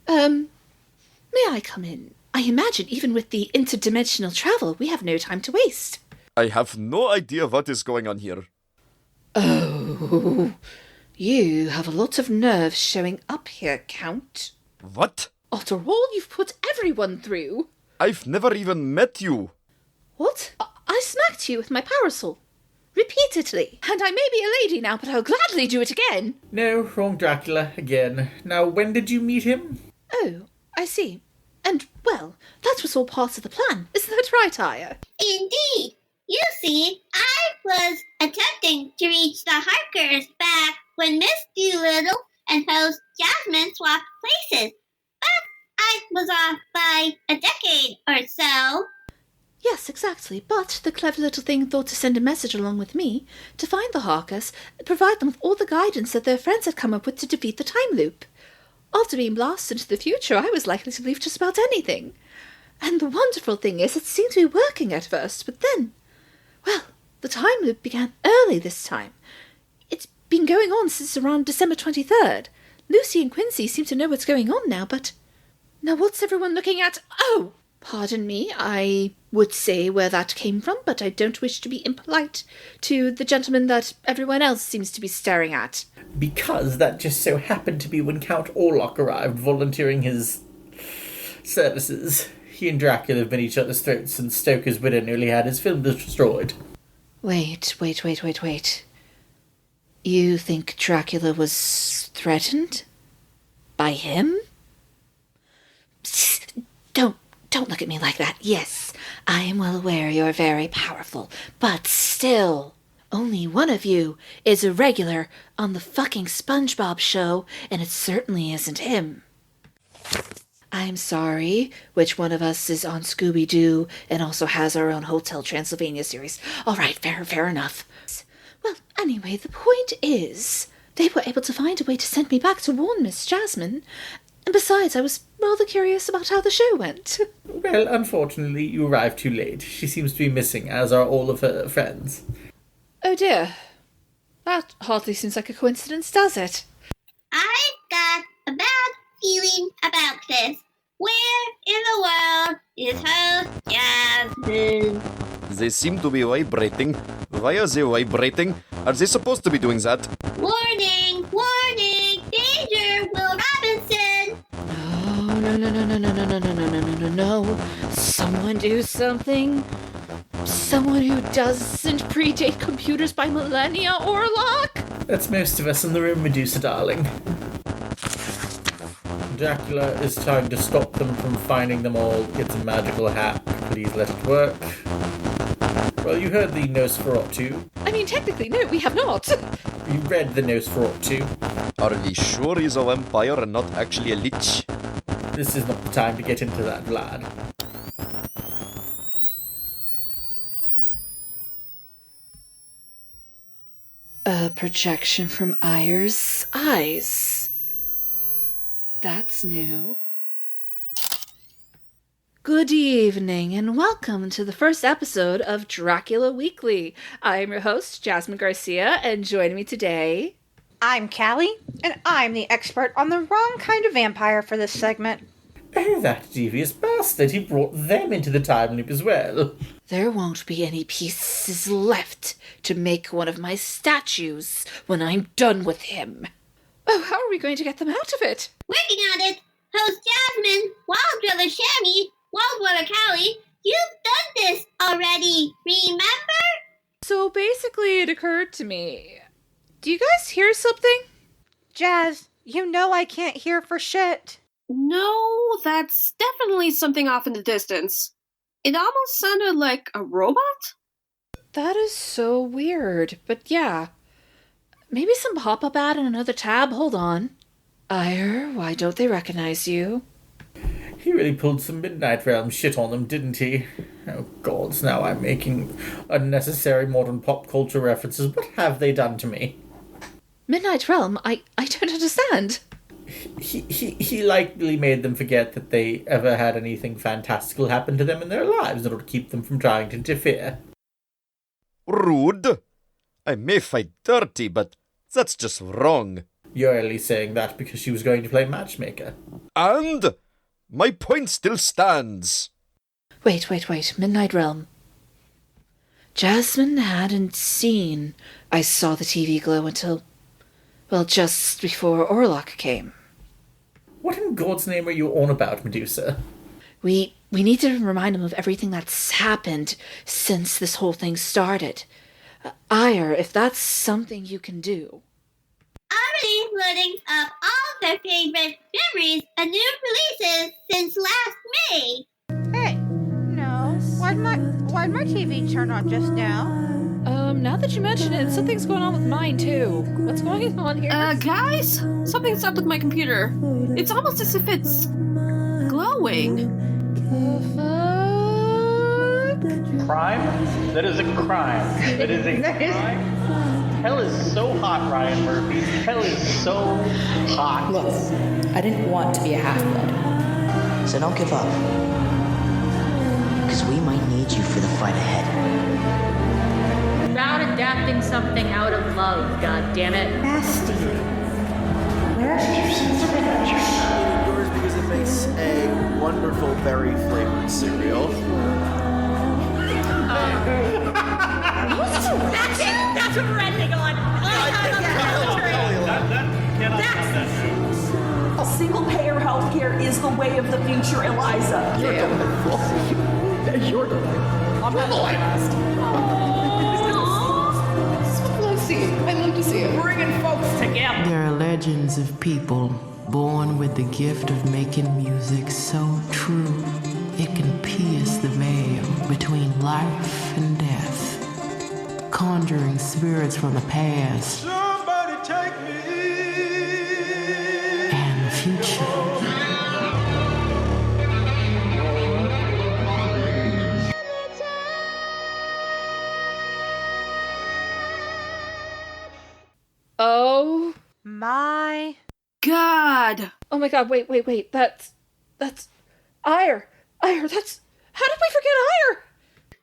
May I come in? I imagine even with the interdimensional travel, we have no time to waste. I have no idea what is going on here. Oh, you have a lot of nerves showing up here, Count. What? After all you've put everyone through. I've never even met you. What? I smacked you with my parasol. Repeatedly. And I may be a lady now, but I'll gladly do it again. No, wrong Dracula, again. Now, when did you meet him? Oh, I see. And, well, that was all part of the plan. Isn't that right, Aya? Indeed. You see, I was attempting to reach the Harkers back when Miss Doolittle and host Jasmine swapped places. But I was off by a decade or so. Yes, exactly. But the clever little thing thought to send a message along with me to find the Harkers and provide them with all the guidance that their friends had come up with to defeat the time loop. After being blasted into the future, I was likely to believe just about anything. And the wonderful thing is, it seemed to be working at first, but then... Well, the time loop began early this time. It's been going on since around December 23rd. Lucy and Quincy seem to know what's going on now, but... Now what's everyone looking at? Oh! Pardon me, I would say where that came from, but I don't wish to be impolite to the gentleman that everyone else seems to be staring at. Because that just so happened to be when Count Orlok arrived, volunteering his services. He and Dracula have been each other's throats since Stoker's widow nearly had his film destroyed. Wait. You think Dracula was threatened? By him? Don't look at me like that. Yes, I am well aware you're very powerful, but still, only one of you is a regular on the fucking SpongeBob show, and it certainly isn't him. I'm sorry, which one of us is on Scooby-Doo and also has our own Hotel Transylvania series? All right, fair enough. Well, anyway, the point is, they were able to find a way to send me back to warn Miss Jasmine. And besides, I was rather curious about how the show went. Well, unfortunately, you arrived too late. She seems to be missing, as are all of her friends. Oh dear. That hardly seems like a coincidence, does it? I've got a bad feeling about this. Where in the world is host Jasmine? They seem to be vibrating. Why are they vibrating? Are they supposed to be doing that? Warning! Danger, Will Robinson! No. Someone do something. Someone who doesn't predate computers by millennia, Orlok? That's most of us in the room, Medusa darling. Dracula is trying to stop them from finding them all. It's a magical hack. Please let it work. Well, you heard the Nosferatu. I mean, technically, no, we have not. You read the Nosferatu. Are we sure he's a vampire and not actually a lich? This is not the time to get into that, lad. A projection from Ayer's eyes. That's new. Good evening, and welcome to the first episode of Dracula Weekly. I'm your host, Jasmine Garcia, and joining me today... I'm Callie, and I'm the expert on the wrong kind of vampire for this segment. Oh, that devious bastard. He brought them into the time loop as well. There won't be any pieces left to make one of my statues when I'm done with him. Oh, how are we going to get them out of it? Working on it. Host Jasmine, Wild Driller Shammy, Wild Water Callie, you've done this already, remember? So basically it occurred to me. Do you guys hear something? Jazz, you know I can't hear for shit. No, that's definitely something off in the distance. It almost sounded like a robot? That is so weird, but yeah. Maybe some pop-up ad in another tab? Hold on. Ayer, why don't they recognize you? He really pulled some Midnight Realm shit on them, didn't he? Oh gods, now I'm making unnecessary modern pop culture references. What have they done to me? Midnight Realm? I don't understand. He likely made them forget that they ever had anything fantastical happen to them in their lives in order to keep them from trying to interfere. Rude. I may fight dirty, but that's just wrong. You're only saying that because she was going to play matchmaker. And my point still stands. Wait. Midnight Realm. Jasmine hadn't seen I Saw the TV Glow until, well, just before Orlok came. What in God's name are you on about, Medusa? We need to remind him of everything that's happened since this whole thing started. Ayer, if that's something you can do. Already loading up all their favorite memories and new releases since last May. Hey, no, why'd my TV turn on just now? Now that you mention it, something's going on with mine too. What's going on here? Guys? Something's up with my computer. It's almost as if it's glowing. Crime? That is a crime. That is a crime. Hell is so hot, Ryan Murphy. Hell is so hot. Look, I didn't want to be a half-blood. So don't give up. Because we might need you for the fight ahead. About adapting something out of love, goddammit. Nasty. Where did you see something at yours because it makes a wonderful berry-flavored cereal. That's it! That's what we're ending on! A single-payer healthcare is the way of the future, Eliza. You're delightful. You're delightful. I'm not the last. I love to see it. Bringing folks together. There are legends of people born with the gift of making music so true it can pierce the veil between life and death, conjuring spirits from the past and the future. Oh My God. Oh my god, wait. That's Ayer, that's... How did we forget Ayer?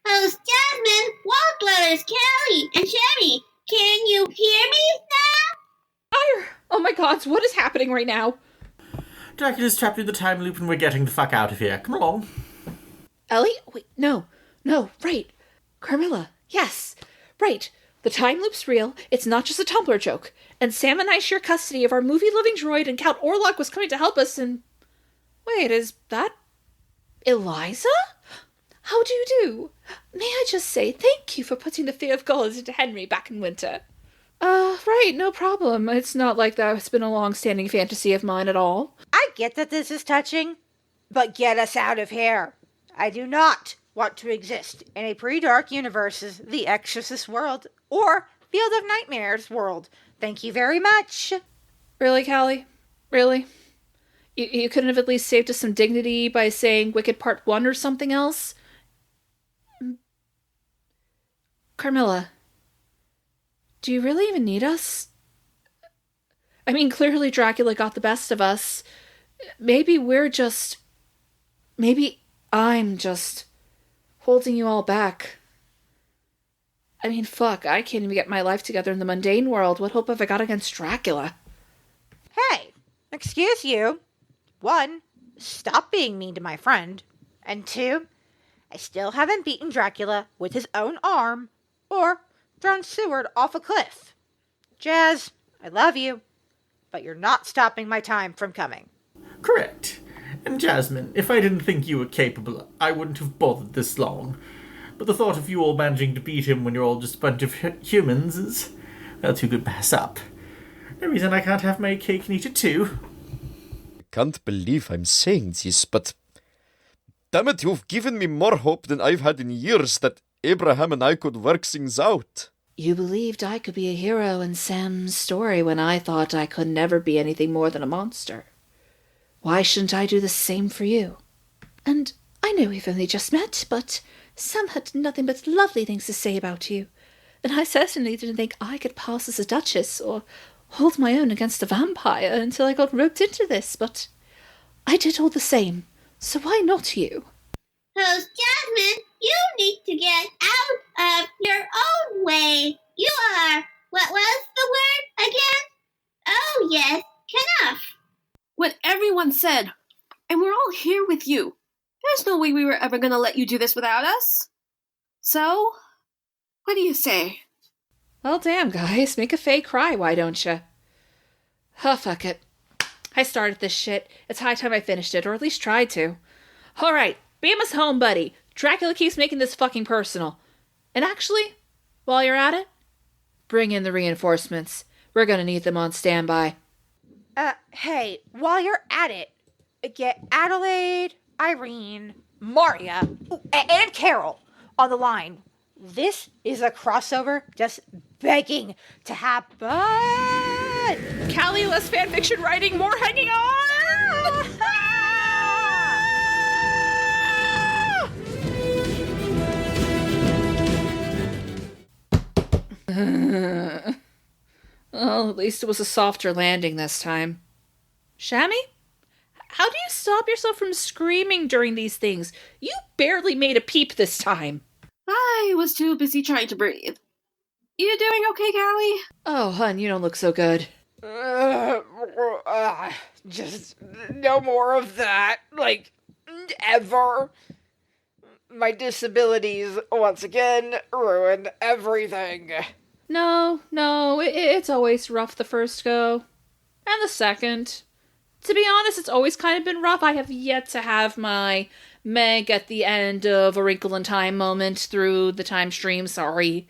Host Jasmine, Wild Dwellers Callie, and Shammy, can you hear me now? Ayer! Oh my god, what is happening right now? Dracula's trapped in the time loop and we're getting the fuck out of here. Come along. Ellie? Wait, no, right. Carmilla, yes, right. The time loop's real, it's not just a Tumblr joke. And Sam and I share custody of our movie-loving droid, and Count Orlok was coming to help us, and... Wait, is that... Eliza? How do you do? May I just say thank you for putting the fear of gods into Henry back in winter. Right, no problem. It's not like that's been a long-standing fantasy of mine at all. I get that this is touching, but get us out of here. I do not want to exist in a pre-dark universe's The Exorcist world or Field of Nightmares world. Thank you very much. Really, Callie? Really? You couldn't have at least saved us some dignity by saying Wicked Part 1 or something else? Carmilla, do you really even need us? I mean, clearly Dracula got the best of us. Maybe I'm just holding you all back. I mean, fuck, I can't even get my life together in the mundane world. What hope have I got against Dracula? Hey, excuse you. 1, stop being mean to my friend. And 2, I still haven't beaten Dracula with his own arm or thrown Seward off a cliff. Jazz, I love you, but you're not stopping my time from coming. Correct. And Jasmine, if I didn't think you were capable, I wouldn't have bothered this long. But the thought of you all managing to beat him when you're all just a bunch of humans is, well, too good to pass up. No reason I can't have my cake and eat it too. I can't believe I'm saying this, but damn it, you've given me more hope than I've had in years that Abraham and I could work things out. You believed I could be a hero in Sam's story when I thought I could never be anything more than a monster. Why shouldn't I do the same for you? And I know we've only just met, but Sam had nothing but lovely things to say about you. And I certainly didn't think I could pass as a duchess or hold my own against a vampire until I got roped into this, but I did all the same, so why not you? Host Jasmine, you need to get out of your own way. You are, what was the word again? Oh yes, Knuff. What everyone said, and we're all here with you. There's no way we were ever going to let you do this without us. So, what do you say? Well, damn, guys. Make a Faye cry, why don't you? Oh, fuck it. I started this shit. It's high time I finished it, or at least tried to. Alright, beam us home, buddy. Dracula keeps making this fucking personal. And actually, while you're at it, bring in the reinforcements. We're gonna need them on standby. Hey, while you're at it, get Adelaide, Irene, Maria, and Carol on the line. This is a crossover just begging to happen. Callie, less fanfiction writing, more hanging on! Well, at least it was a softer landing this time. Shammy? How do you stop yourself from screaming during these things? You barely made a peep this time. I was too busy trying to breathe. You doing okay, Callie? Oh, hun, you don't look so good. Just no more of that. Like, ever. My disabilities, once again, ruin everything. No, it's always rough the first go. And the second. To be honest, it's always kind of been rough. I have yet to have my Meg at the end of A Wrinkle in Time moment through the time stream, sorry.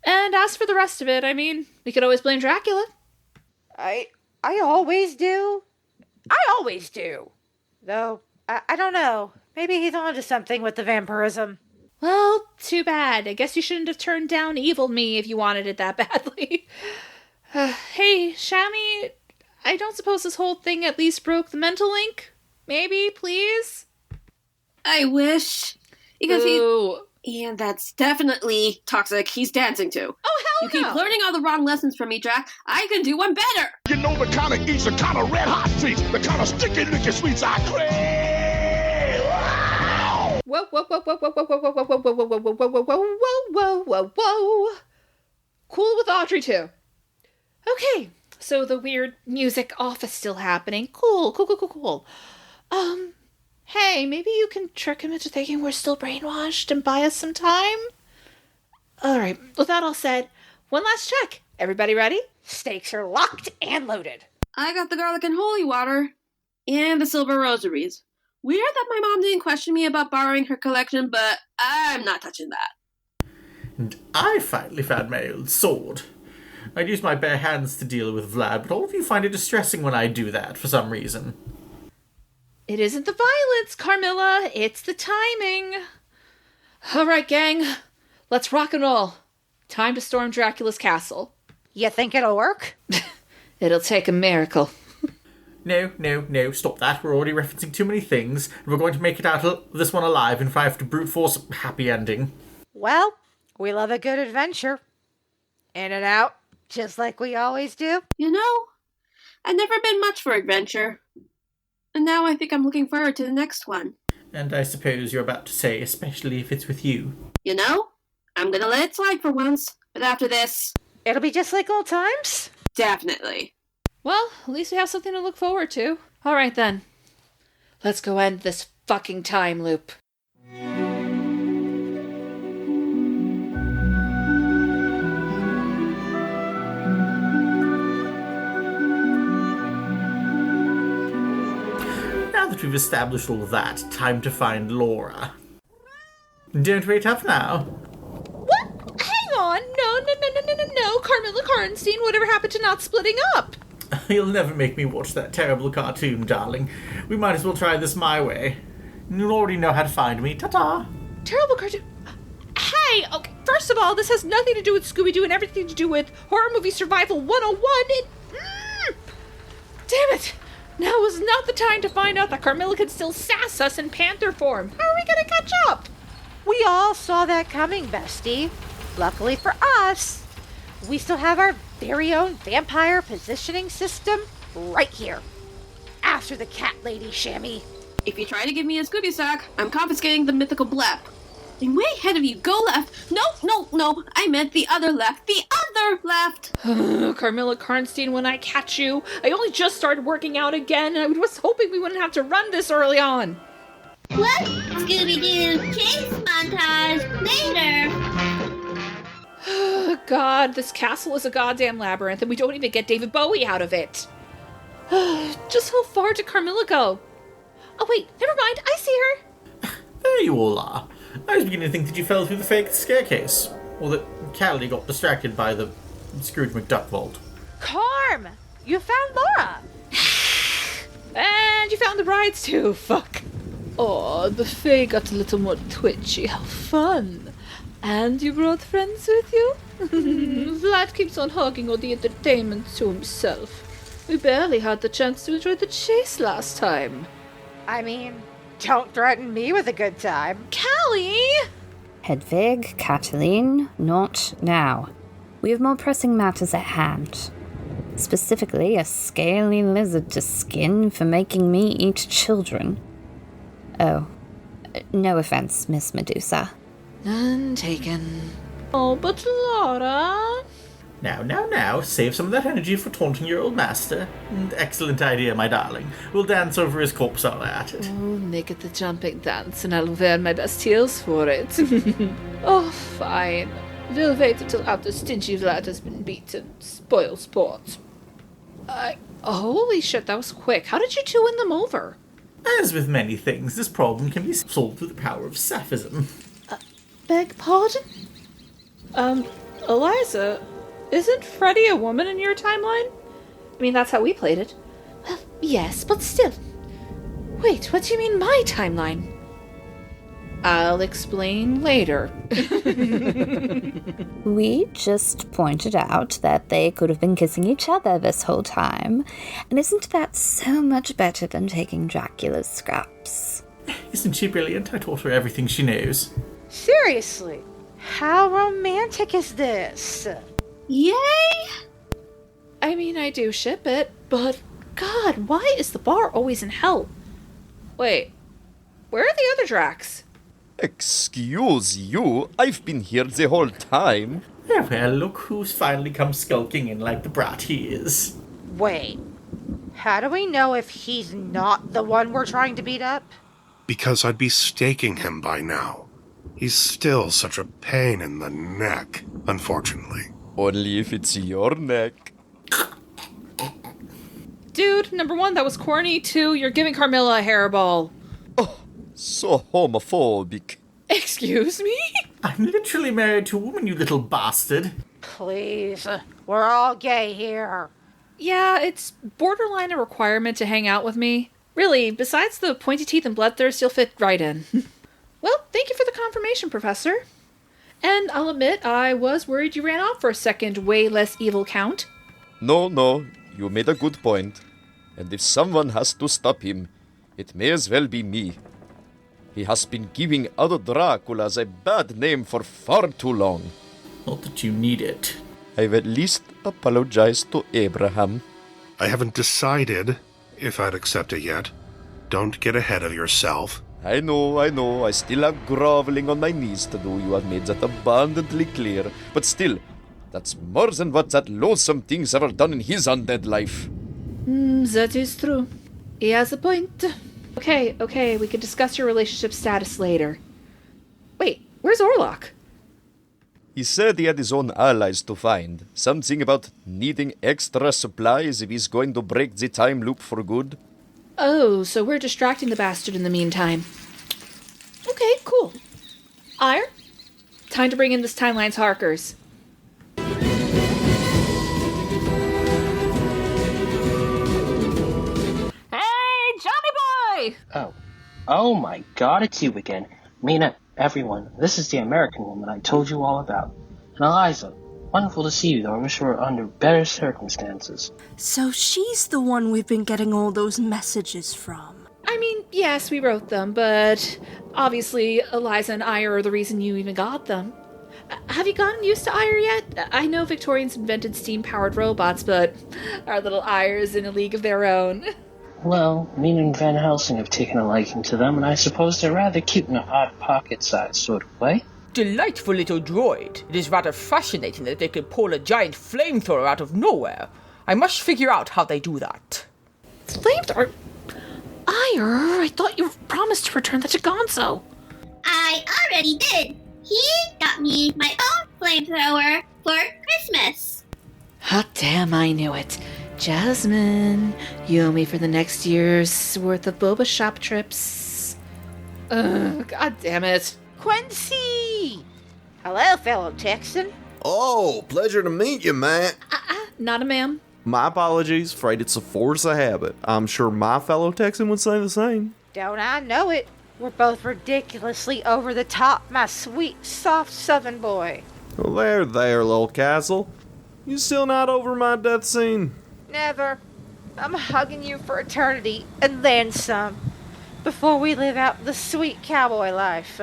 And as for the rest of it, I mean, we could always blame Dracula. I always do. I always do. Though, I don't know. Maybe he's onto something with the vampirism. Well, too bad. I guess you shouldn't have turned down evil me if you wanted it that badly. Hey, Shammy, I don't suppose this whole thing at least broke the mental link? Maybe, please? I wish. Because Ooh. And that's definitely toxic. He's dancing to. Oh, hell You keep learning all the wrong lessons from me, Drac. I can do one better. You know the kind of eats, the kind of red hot treats, the kind of sticky, licky sweets I crave. Wow! Whoa, whoa, whoa, whoa, whoa, whoa, whoa, whoa, whoa, whoa, whoa, whoa, whoa, whoa, whoa, whoa, whoa. Cool with Audrey, too. Okay, so the weird music off is still happening. Cool. Hey, maybe you can trick him into thinking we're still brainwashed and buy us some time? Alright, with that all said, one last check. Everybody ready? Stakes are locked and loaded. I got the garlic and holy water. And the silver rosaries. Weird that my mom didn't question me about borrowing her collection, but I'm not touching that. And I finally found my old sword. I'd use my bare hands to deal with Vlad, but all of you find it distressing when I do that, for some reason. It isn't the violence, Carmilla. It's the timing. All right, gang. Let's rock and roll. Time to storm Dracula's castle. You think it'll work? It'll take a miracle. No, stop that. We're already referencing too many things, and we're going to make it out of this one alive and fight to brute force a happy ending. Well, we love a good adventure. In and out, just like we always do. You know, I've never been much for adventure. And now I think I'm looking forward to the next one. And I suppose you're about to say, especially if it's with you. You know, I'm gonna let it slide for once, but after this... It'll be just like old times? Definitely. Well, at least we have something to look forward to. All right, then. Let's go end this fucking time loop. Now that we've established all of that, time to find Laura. Don't wait up now. What? Hang on. No. Carmilla Karnstein, whatever happened to not splitting up? You'll never make me watch that terrible cartoon, darling. We might as well try this my way. You already know how to find me. Ta-ta! Terrible cartoon? Hey, okay, first of all, this has nothing to do with Scooby-Doo and everything to do with Horror Movie Survival 101. Damn it! Now is not the time to find out that Carmilla can still sass us in panther form. How are we gonna catch up? We all saw that coming, bestie. Luckily for us, we still have our very own vampire positioning system right here. After the cat lady, Shammy. If you try to give me a Scooby sack, I'm confiscating the mythical blep. I'm way ahead of you. Go left. No. I meant the other left. The other left. Carmilla Karnstein, when I catch you, I only just started working out again, and I was hoping we wouldn't have to run this early on. What? Scooby-Doo chase montage later. God, this castle is a goddamn labyrinth, and we don't even get David Bowie out of it. Just how far did Carmilla go? Oh wait, never mind, I see her. There you all are. I was beginning to think that you fell through the fake staircase, or that Callie got distracted by the Scrooge McDuck vault. Carm! You found Laura! And you found the brides too, fuck. Oh, the Fae got a little more twitchy, how fun. And you brought friends with you? Vlad keeps on hogging all the entertainment to himself. We barely had the chance to enjoy the chase last time. I mean, don't threaten me with a good time. Callie! Hedvig, Kathleen, not now. We have more pressing matters at hand. Specifically, a scaly lizard to skin for making me eat children. Oh, no offense, Miss Medusa. None taken. Oh, but Laura... Now, save some of that energy for taunting your old master. Excellent idea, my darling. We'll dance over his corpse while we're at it. Oh, make it the jumping dance, and I'll wear my best heels for it. Oh, fine. We'll wait until after stingy Vlad has been beaten. Spoil sport. Holy shit, that was quick. How did you two win them over? As with many things, this problem can be solved through the power of saphism. Beg pardon? Eliza, isn't Freddy a woman in your timeline? I mean, that's how we played it. Well, yes, but still. Wait, what do you mean my timeline? I'll explain later. We just pointed out that they could have been kissing each other this whole time. And isn't that so much better than taking Dracula's scraps? Isn't she brilliant? I taught her everything she knows. Seriously, how romantic is this? Yay! I mean, I do ship it, but God, why is the bar always in hell? Wait, where are the other Dracs? Excuse you, I've been here the whole time. Well, look who's finally come skulking in like the brat he is. Wait, how do we know if he's not the one we're trying to beat up? Because I'd be staking him by now. He's still such a pain in the neck, unfortunately. Only if it's your neck. Dude, number one, that was corny. Two, you're giving Carmilla a hairball. Oh, so homophobic. Excuse me? I'm literally married to a woman, you little bastard. Please, we're all gay here. Yeah, it's borderline a requirement to hang out with me. Really, besides the pointy teeth and bloodthirst, you'll fit right in. Well, thank you for the confirmation, Professor. And I'll admit, I was worried you ran off for a second, way less evil count. No, you made a good point. And if someone has to stop him, it may as well be me. He has been giving other Draculas a bad name for far too long. Not that you need it. I've at least apologized to Abraham. I haven't decided if I'd accept it yet. Don't get ahead of yourself. I know. I still have groveling on my knees to do. You have made that abundantly clear. But still, that's more than what that loathsome thing's ever done in his undead life. That is true. He has a point. Okay, we can discuss your relationship status later. Wait, where's Orlok? He said he had his own allies to find. Something about needing extra supplies if he's going to break the time loop for good. Oh, so we're distracting the bastard in the meantime. Okay, cool. Ire, time to bring in this timeline's harkers. Hey, Johnny boy! Oh my god, it's you again. Mina, everyone, this is the American woman I told you all about. And Eliza, wonderful to see you, though I wish we were under better circumstances. So she's the one we've been getting all those messages from. I mean, yes, we wrote them, but obviously Eliza and Ire are the reason you even got them. Have you gotten used to Ire yet? I know Victorians invented steam-powered robots, but our little Ire's in a league of their own. Well, Mina and Van Helsing have taken a liking to them, and I suppose they're rather cute in a hot pocket-sized sort of way. Delightful little droid. It is rather fascinating that they could pull a giant flamethrower out of nowhere. I must figure out how they do that. Flamethrower? Ire, I thought you promised to return that to Gonzo. I already did. He got me my own flamethrower for Christmas. Hot damn, I knew it. Jasmine, you owe me for the next year's worth of boba shop trips. God damn it. Quincy! Hello, fellow Texan. Oh, pleasure to meet you, man. Not a ma'am. My apologies, afraid it's a force of habit. I'm sure my fellow Texan would say the same. Don't I know it? We're both ridiculously over the top, my sweet, soft southern boy. Well, there, little castle. You still not over my death scene? Never. I'm hugging you for eternity, and then some, before we live out the sweet cowboy life.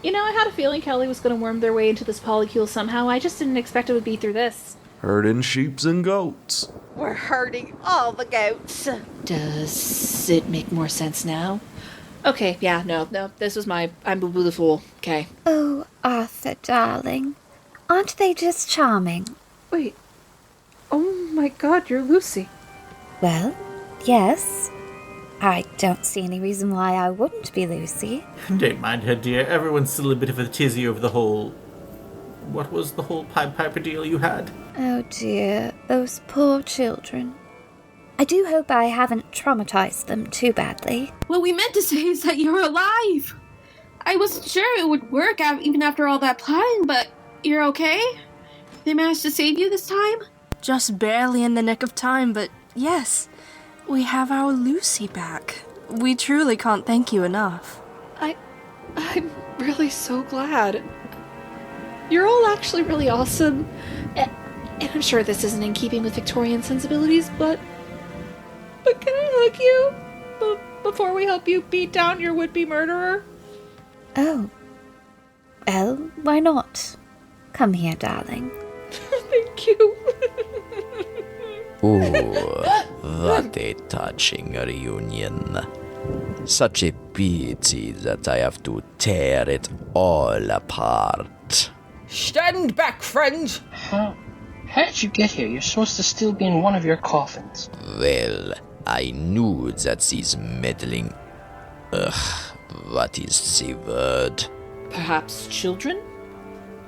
You know, I had a feeling Kelly was going to worm their way into this polycule somehow. I just didn't expect it would be through this. Herding sheeps and goats. We're herding all the goats. Does it make more sense now? Okay, yeah, no, this was I'm Boo Boo the Fool, okay. Oh, Arthur, darling. Aren't they just charming? Wait. Oh my god, you're Lucy. Well, yes. I don't see any reason why I wouldn't be Lucy. Don't mind her, dear. Everyone's still a bit of a tizzy over the whole... What was the whole Pied Piper deal you had? Oh dear, those poor children. I do hope I haven't traumatized them too badly. What we meant to say is that you're alive. I wasn't sure it would work out even after all that plotting, but you're okay? They managed to save you this time? Just barely in the nick of time, but yes, we have our Lucy back. We truly can't thank you enough. I'm really so glad. You're all actually really awesome. And I'm sure this isn't in keeping with Victorian sensibilities, but can I hug you before we help you beat down your would-be murderer? Oh. Well, why not? Come here, darling. Thank you. Oh, what a touching reunion. Such a pity that I have to tear it all apart. Stand back, friends! How did you get here? You're supposed to still be in one of your coffins. Well, I knew that these meddling... what is the word? Perhaps children?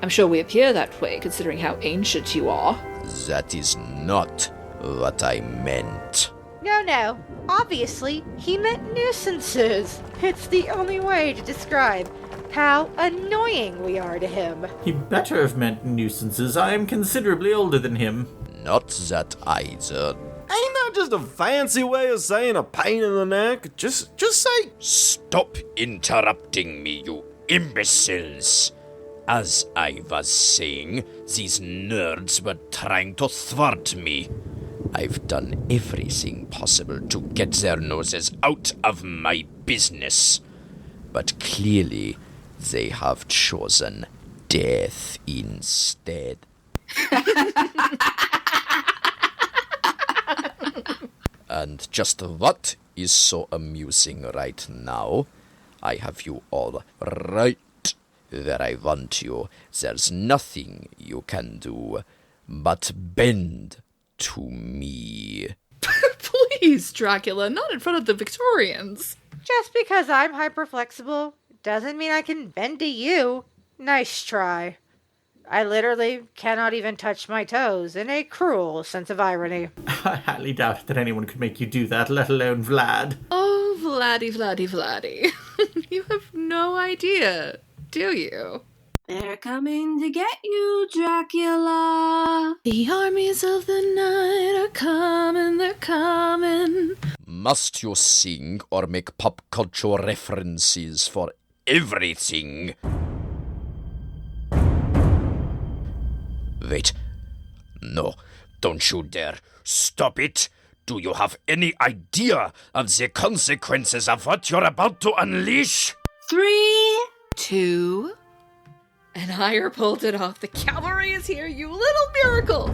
I'm sure we appear that way, considering how ancient you are. That is not what I meant. No. Obviously, he meant nuisances. It's the only way to describe how annoying we are to him. He better have meant nuisances. I am considerably older than him. Not that either. Ain't that just a fancy way of saying a pain in the neck? Just say... Stop interrupting me, you imbeciles. As I was saying, these nerds were trying to thwart me. I've done everything possible to get their noses out of my business. But clearly, they have chosen death instead. And just what is so amusing right now? I have you all right where I want you. There's nothing you can do but bend to me. Please, Dracula, not in front of the Victorians. Just because I'm hyperflexible doesn't mean I can bend to you. Nice try. I literally cannot even touch my toes in a cruel sense of irony. I highly doubt that anyone could make you do that, let alone Vlad. Oh, Vladdy. You have no idea, do you? They're coming to get you, Dracula. The armies of the night are coming, they're coming. Must you sing or make pop culture references for everything? Wait. No, don't you dare. Stop it. Do you have any idea of the consequences of what you're about to unleash? 3, 2, and Hire pulled it off. The cavalry is here, you little miracle.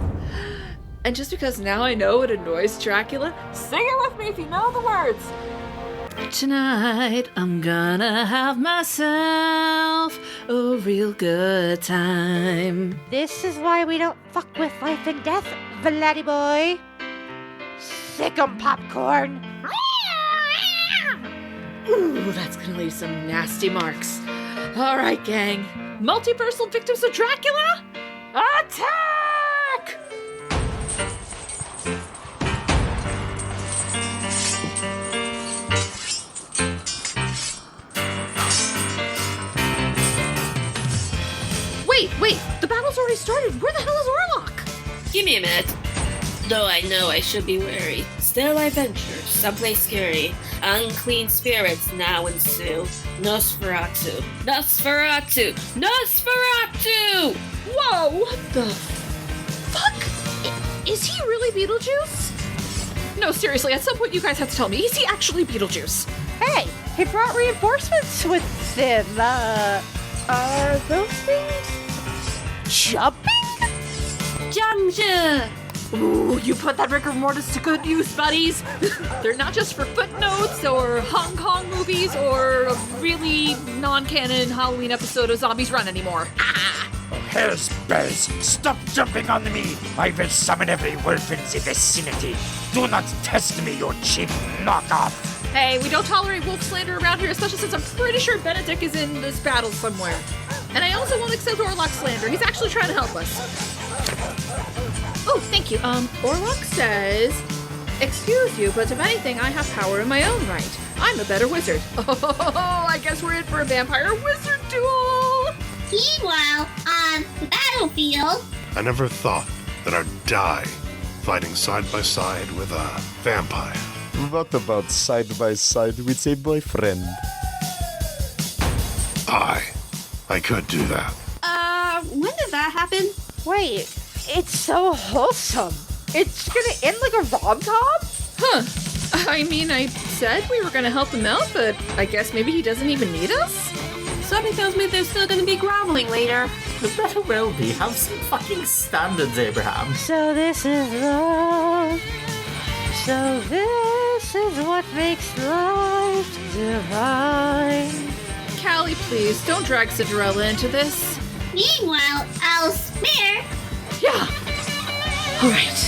And just because now I know it annoys Dracula, sing it with me if you know the words. Tonight, I'm gonna have myself a real good time. This is why we don't fuck with life and death, Vladdy boy. Sick 'em popcorn. Ooh, that's gonna leave some nasty marks. All right, gang. Multiversal victims of Dracula, attack! Wait, the battle's already started. Where the hell is Orlok? Give me a minute. Though I know I should be wary, still I venture, someplace scary. Unclean spirits now ensue. Nosferatu! Whoa, what the fuck? Is he really Beetlejuice? No, seriously, at some point you guys have to tell me, is he actually Beetlejuice? Hey, he brought reinforcements with him. Are those things jumping? Juncture! Ooh, you put that rigor mortis to good use, buddies. They're not just for footnotes or Hong Kong movies or a really non-canon Halloween episode of Zombies Run anymore. Oh, hell's bells! Stop jumping on me! I will summon every wolf in the vicinity. Do not test me, you cheap knockoff! Hey, we don't tolerate wolf slander around here, especially since I'm pretty sure Benedict is in this battle somewhere. And I also won't accept Orlok slander. He's actually trying to help us. Oh, thank you. Orlok says, excuse you, but if anything, I have power in my own right. I'm a better wizard. Oh, I guess we're in for a vampire wizard duel. Meanwhile, on the battlefield, I never thought that I'd die fighting side by side with a vampire. What about side by side with a boyfriend? I could do that. When did that happen? Wait, it's so wholesome. It's gonna end like a rom-com? Huh. I mean, I said we were gonna help him out, but I guess maybe he doesn't even need us? Something tells me they're still gonna be groveling later. It better well be. Have some fucking standards, Abraham. So this is love. So this is what makes life divine. Callie, please, don't drag Cinderella into this. meanwhile, elsewhere. Yeah. All right.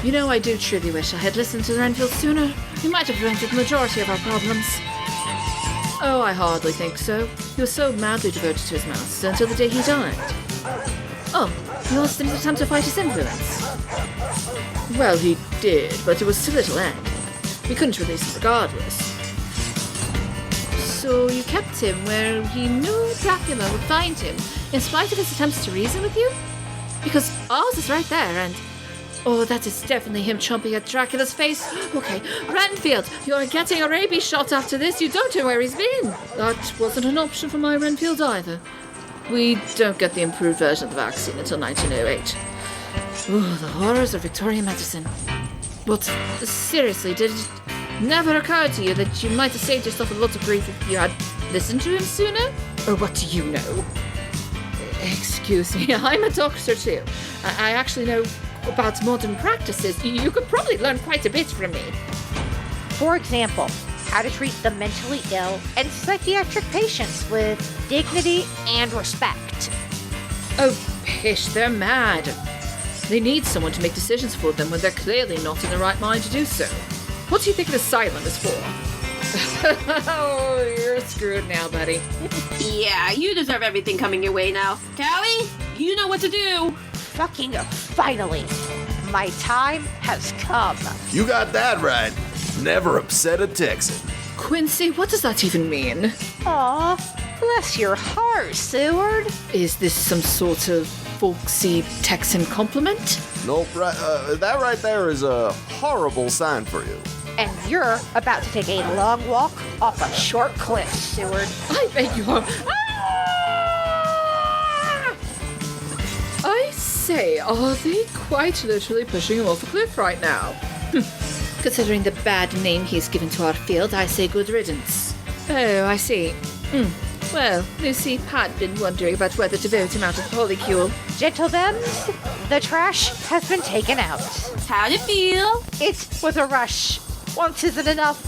You know, I do truly wish I had listened to Renfield sooner. We might have prevented the majority of our problems. Oh, I hardly think so. He was so madly devoted to his master until the day he died. Oh, he lost in his attempt to fight his influence. Well, he did, but it was to little end. We couldn't release him regardless. So you kept him where he knew Dracula would find him, in spite of his attempts to reason with you? Because Oz is right there, and Oh, that is definitely him chomping at Dracula's face. Okay, Renfield, you're getting a rabies shot after this. You don't know where he's been. That wasn't an option for my Renfield either. We don't get the improved version of the vaccine until 1908. Ooh, the horrors of Victorian medicine. But seriously, did it never occur to you that you might have saved yourself a lot of grief if you had listened to him sooner? Or what do you know? Excuse me, I'm a doctor too. I actually know about modern practices. You could probably learn quite a bit from me. For example, how to treat the mentally ill and psychiatric patients with dignity and respect. Oh, pish, they're mad. They need someone to make decisions for them when they're clearly not in the right mind to do so. What do you think an asylum is for? Oh, you're screwed now, buddy. Yeah, you deserve everything coming your way now. Callie, you know what to do. Fucking finally. My time has come. You got that right. Never upset a Texan. Quincy, what does that even mean? Aw, bless your heart, Seward. Is this some sort of folksy Texan compliment? Nope, that right there is a horrible sign for you. And you're about to take a long walk off a short cliff, Seward. I beg you are. I say, are they quite literally pushing him off a cliff right now? Considering the bad name he's given to our field, I say good riddance. Oh, I see. Well, Lucy had been wondering about whether to vote him out of polycule. Gentlethems, the trash has been taken out. How'd it feel? It was a rush. Once isn't enough.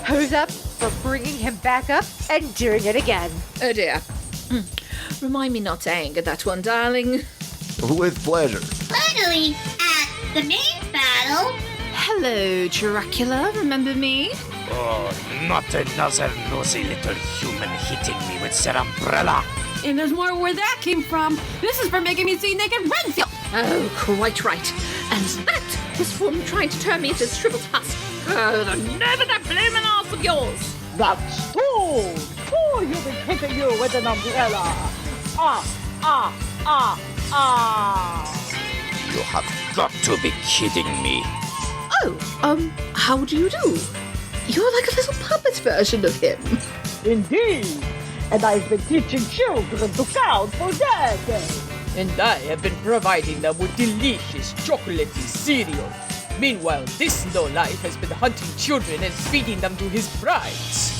Who's up for bringing him back up and doing it again? Oh dear. Remind me not to anger that one, darling. With pleasure. Finally, at the main battle. Hello, Dracula. Remember me? Oh, not another nosy little human hitting me with their umbrella. And there's more where that came from. This is for making me see naked Renfield. Oh, quite right. And that was from trying to turn me into a shriveled husk. Oh, the nerve of that bloomin' ass of yours. That's true. Who you've been hitting you with an umbrella? You have got to be kidding me. Oh, how do you do? You're like a little puppet version of him. Indeed. And I've been teaching children to count for decades. And I have been providing them with delicious chocolatey cereal. Meanwhile, this lowlife has been hunting children and feeding them to his brides.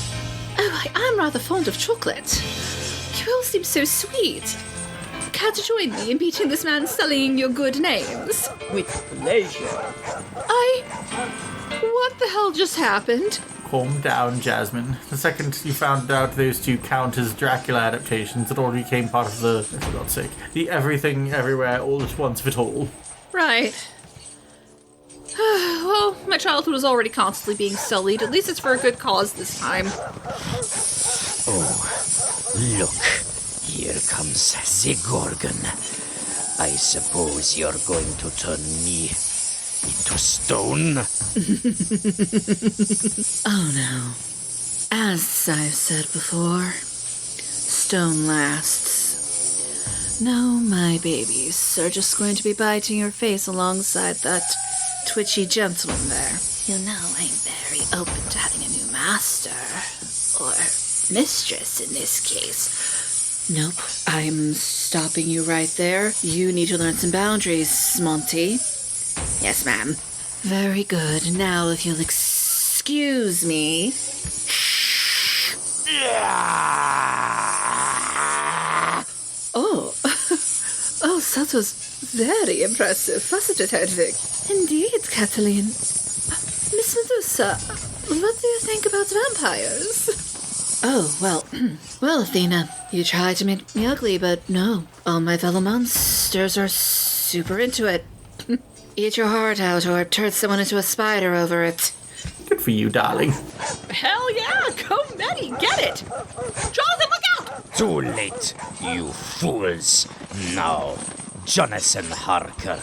Oh, I am rather fond of chocolate. You all seem so sweet. Care to join me in beating this man sullying your good names? With pleasure. What the hell just happened? Calm down, Jasmine. The second you found out those two count as Dracula adaptations, it already became part of the, for God's sake, the everything, everywhere, all at once of it all. Right. Well, my childhood was already constantly being sullied. At least it's for a good cause this time. Oh, look. Here comes the Gorgon. I suppose you're going to turn me into stone? Oh no. As I've said before, stone lasts. No, my babies are just going to be biting your face alongside that twitchy gentleman there. You know, I'm very open to having a new master. Or mistress in this case. Nope, I'm stopping you right there. You need to learn some boundaries, Monty. Yes, ma'am. Very good. Now, if you'll excuse me. Oh. Oh, that was very impressive, wasn't it, Hedwig? Indeed, Kathleen. Miss Medusa, what do you think about vampires? Oh, well, Athena, you tried to make me ugly, but no. All my fellow monsters are super into it. Eat your heart out or turn someone into a spider over it. Good for you, darling. Hell yeah! Go Betty, get it! Jonathan, look out! Too late, you fools. Now, Jonathan Harker,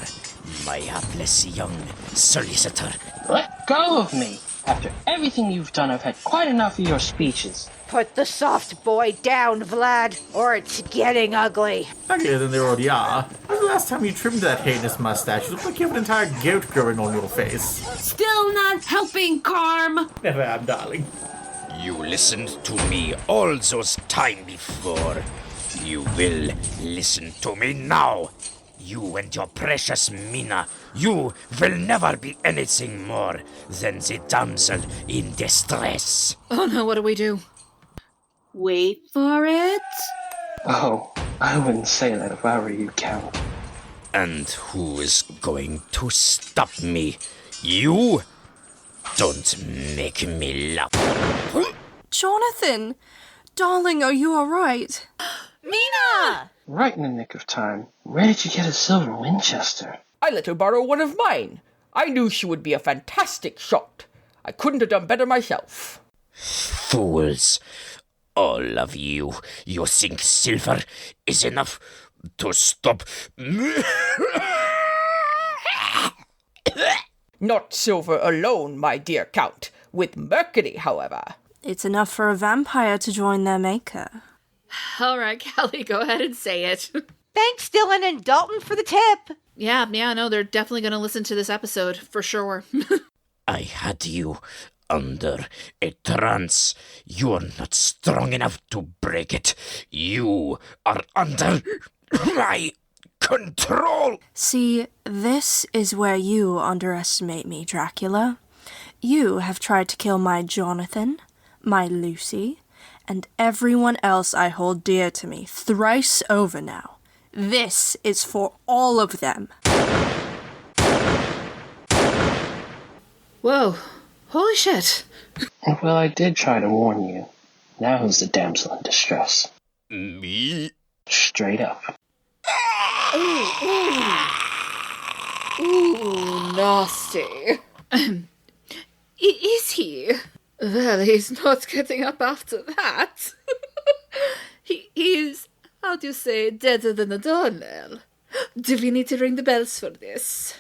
my hapless young solicitor. Let go of me. After everything you've done, I've had quite enough of your speeches. Put the soft boy down, Vlad, or it's getting ugly. Uglier than they already are. When was the last time you trimmed that heinous mustache? You look like you have an entire goat growing on your face. Still not helping, Carm. Never am, darling. You listened to me all those time before. You will listen to me now. You and your precious Mina, you will never be anything more than the damsel in distress. Oh no, what do we do? Wait for it. Oh, I wouldn't say that if I were you, Count. And who is going to stop me? You? Don't make me laugh. Jonathan! Darling, are you alright? Mina! Right in the nick of time. Where did you get a silver Winchester? I let her borrow one of mine. I knew she would be a fantastic shot. I couldn't have done better myself. Fools. All of you. You think silver is enough to stop me? Not silver alone, my dear Count. With mercury, however. It's enough for a vampire to join their maker. All right, Callie, go ahead and say it. Thanks, Dylan and Dalton, for the tip. Yeah, no, they're definitely going to listen to this episode, for sure. I had you under a trance. You're not strong enough to break it. You are under my control. See, this is where you underestimate me, Dracula. You have tried to kill my Jonathan, my Lucy, and everyone else I hold dear to me thrice over now. This is for all of them. Whoa. Holy shit. Well, I did try to warn you. Now who's the damsel in distress? Me? Straight up. Ooh, nasty. Is he? Well, he's not getting up after that. He's, how do you say, deader than a doornail. Do we need to ring the bells for this?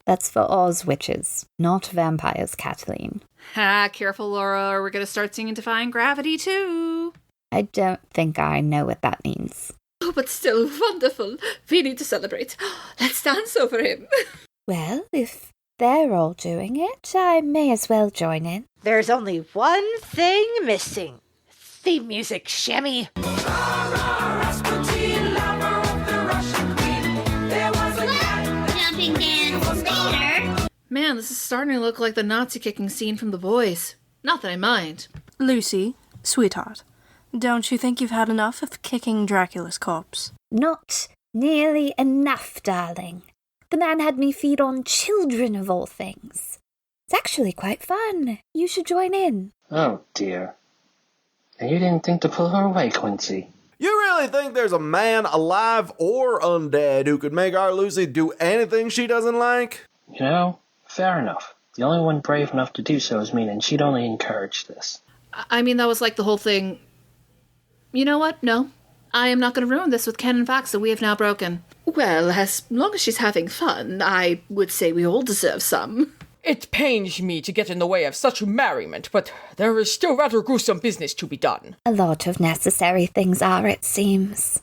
That's for Oz witches, not vampires, Kathleen. Careful, Laura, or we're going to start singing Defying Gravity, too. I don't think I know what that means. Oh, but still wonderful. We need to celebrate. Let's dance over him. Well, if they're all doing it, I may as well join in. There's only one thing missing. Theme music, Shemmy. Jumping dance later. Man, this is starting to look like the Nazi kicking scene from The Boys. Not that I mind. Lucy, sweetheart, don't you think you've had enough of kicking Dracula's corpse? Not nearly enough, darling. The man had me feed on children of all things. It's actually quite fun. You should join in. Oh, dear. And you didn't think to pull her away, Quincy? You really think there's a man, alive or undead, who could make our Lucy do anything she doesn't like? You know, fair enough. The only one brave enough to do so is me, and she'd only encourage this. I mean, that was like the whole thing. You know what? No. I am not going to ruin this with canon facts that we have now broken. Well, as long as she's having fun, I would say we all deserve some. It pains me to get in the way of such merriment, but there is still rather gruesome business to be done. A lot of necessary things are, it seems.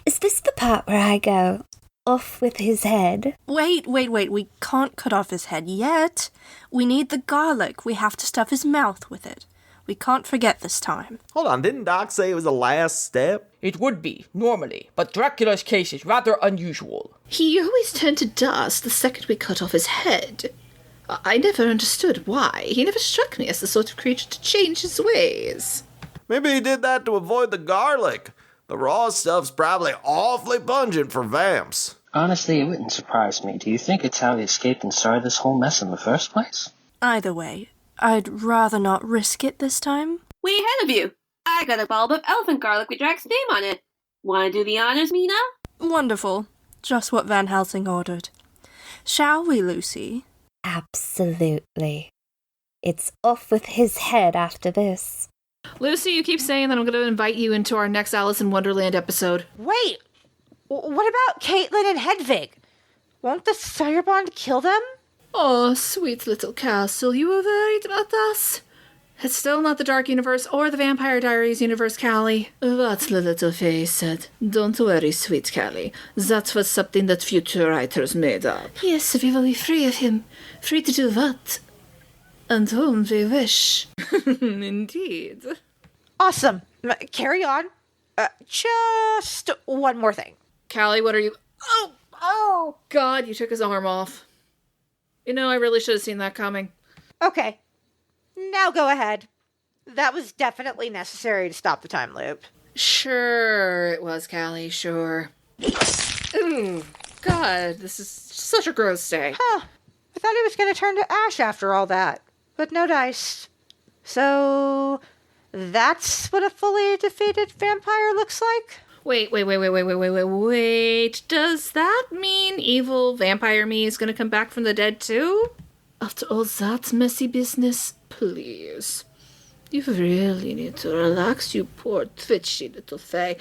Is this the part where I go, off with his head? Wait. We can't cut off his head yet. We need the garlic. We have to stuff his mouth with it. We can't forget this time. Hold on, didn't Doc say it was the last step? It would be, normally, but Dracula's case is rather unusual. He always turned to dust the second we cut off his head. I never understood why. He never struck me as the sort of creature to change his ways. Maybe he did that to avoid the garlic. The raw stuff's probably awfully pungent for vamps. Honestly, it wouldn't surprise me. Do you think it's how he escaped and started this whole mess in the first place? Either way, I'd rather not risk it this time. Way ahead of you. I got a bulb of elephant garlic with Drac's name on it. Want to do the honors, Mina? Wonderful. Just what Van Helsing ordered. Shall we, Lucy? Absolutely. It's off with his head after this. Lucy, you keep saying that I'm going to invite you into our next Alice in Wonderland episode. Wait, what about Caitlin and Hedvig? Won't the Sirebond kill them? Oh, sweet little castle, you were worried about us? It's still not the Dark Universe or the Vampire Diaries universe, Callie. What the little face said. Don't worry, sweet Callie. That was something that future writers made up. Yes, we will be free of him. Free to do what? And whom we wish. Indeed. Awesome. Carry on. Just one more thing. Callie, what are you... Oh, God, you took his arm off. You know, I really should have seen that coming. Okay. Now go ahead. That was definitely necessary to stop the time loop. Sure it was, Callie, sure. Ooh, God, this is such a gross day. Huh. I thought it was going to turn to ash after all that. But no dice. So, that's what a fully defeated vampire looks like? Wait. Does that mean evil vampire me is going to come back from the dead too? After all that messy business, please. You really need to relax, you poor twitchy little fay.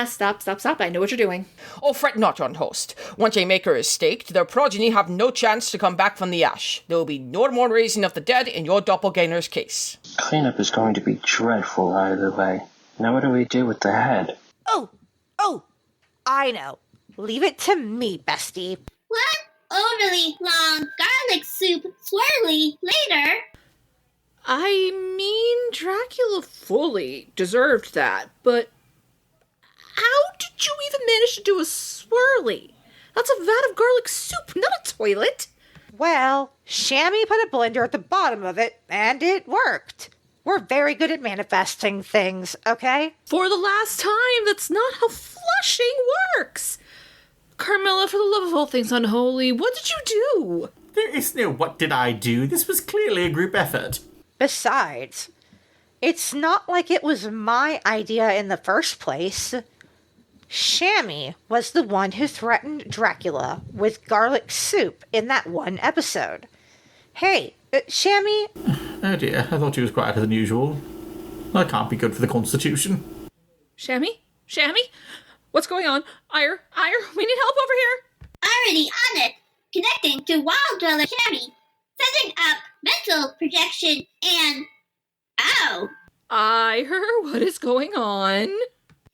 Stop. I know what you're doing. Oh, fret not, young host. Once a maker is staked, their progeny have no chance to come back from the ash. There will be no more raising of the dead in your doppelganger's case. Cleanup is going to be dreadful either way. Now what do we do with the head? Oh, I know. Leave it to me, bestie. What? Overly long garlic soup swirly later. I mean, Dracula fully deserved that, but how did you even manage to do a swirly? That's a vat of garlic soup, not a toilet. Well, Shammy put a blender at the bottom of it, and it worked. We're very good at manifesting things, okay? For the last time, that's not how flushing works. Carmilla, for the love of all things unholy, what did you do? There is no what did I do. This was clearly a group effort. Besides, it's not like it was my idea in the first place. Shammy was the one who threatened Dracula with garlic soup in that one episode. Hey, Shammy... Oh dear, I thought she was quieter than usual. That can't be good for the Constitution. Shammy? What's going on? Ire, we need help over here. Already on it. Connecting to Wild Dweller Shammy. Setting up mental projection and... Ow! Ire, what is going on?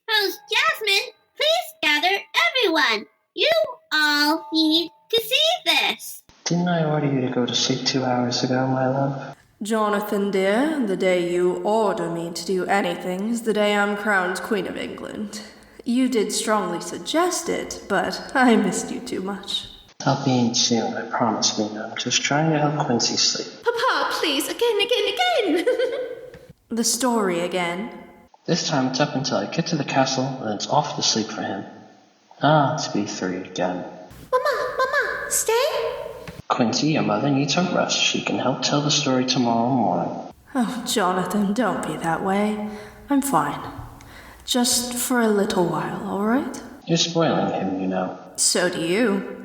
Host Jasmine, please gather everyone. You all need to see this. Didn't I order you to go to sleep 2 hours ago, my love? Jonathan, dear, the day you order me to do anything is the day I'm crowned Queen of England. You did strongly suggest it, but I missed you too much. I'll be in soon, I promise, Mina. I'm just trying to help Quincy sleep. Papa, please, again. The story again. This time it's up until I get to the castle, and it's off to sleep for him. It's B3 again. Mama, stay? Quincy, your mother needs her rest. She can help tell the story tomorrow morning. Oh, Jonathan, don't be that way. I'm fine. Just for a little while, all right? You're spoiling him, you know. So do you.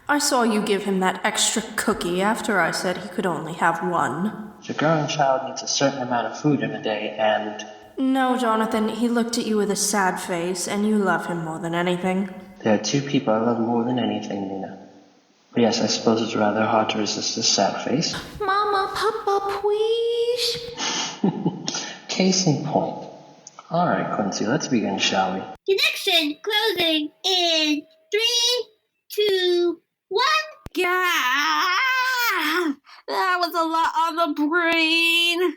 I saw you give him that extra cookie after I said he could only have one. Your growing child needs a certain amount of food in a day, and... No, Jonathan, he looked at you with a sad face, and you love him more than anything. There are two people I love more than anything, Nina. But yes, I suppose it's rather hard to resist a sad face. Mama, Papa, please. Case in point. Alright, Quincy, let's begin, shall we? Connection closing in 3, 2, 1. Yeah! That was a lot on the brain.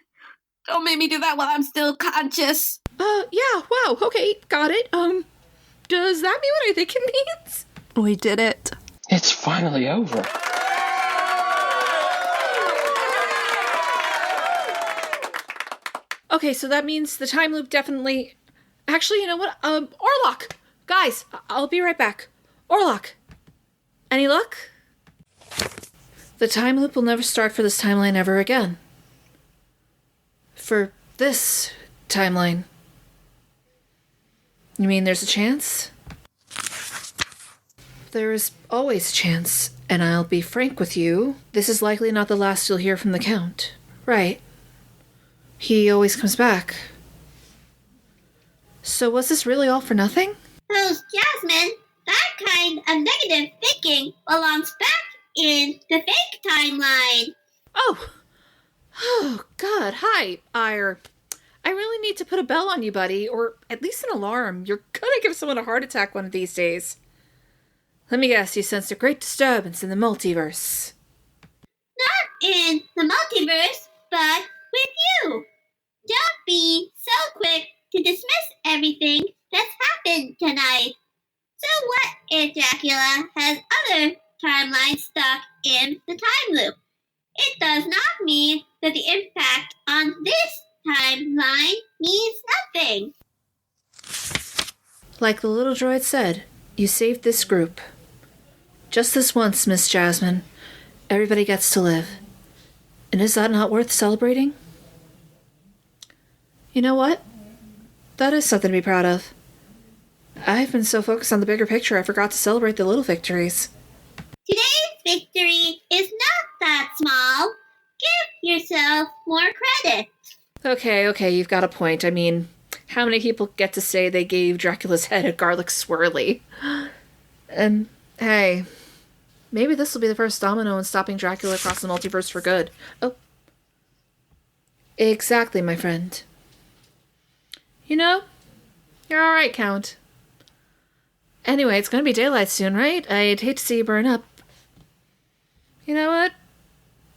Don't make me do that while I'm still conscious. Yeah, wow, okay, got it. Does that mean what I think it means? We did it. It's finally over. Okay, so that means the time loop definitely... Actually, you know what? Orlok! Guys, I'll be right back. Orlok! Any luck? The time loop will never start for this timeline ever again. For this timeline. You mean there's a chance? There is always a chance, and I'll be frank with you. This is likely not the last you'll hear from the Count. Right. He always comes back. So was this really all for nothing? Host Jasmine, that kind of negative thinking belongs back in the fake timeline. Oh, God, hi, Ire. I really need to put a bell on you, buddy, or at least an alarm. You're gonna give someone a heart attack one of these days. Let me guess, you sensed a great disturbance in the multiverse. Not in the multiverse, but with you. Don't be so quick to dismiss everything that's happened tonight. So what if Dracula has other timelines stuck in the time loop? It does not mean that the impact on this timeline means nothing. Like the little droid said, you saved this group. Just this once, Miss Jasmine. Everybody gets to live. And is that not worth celebrating? You know what? That is something to be proud of. I've been so focused on the bigger picture I forgot to celebrate the little victories. Today's victory is not that small. Give yourself more credit. Okay, you've got a point. I mean, how many people get to say they gave Dracula's head a garlic swirly? And, hey, maybe this will be the first domino in stopping Dracula across the multiverse for good. Oh. Exactly, my friend. You know, you're alright, Count. Anyway, it's gonna be daylight soon, right? I'd hate to see you burn up. You know what?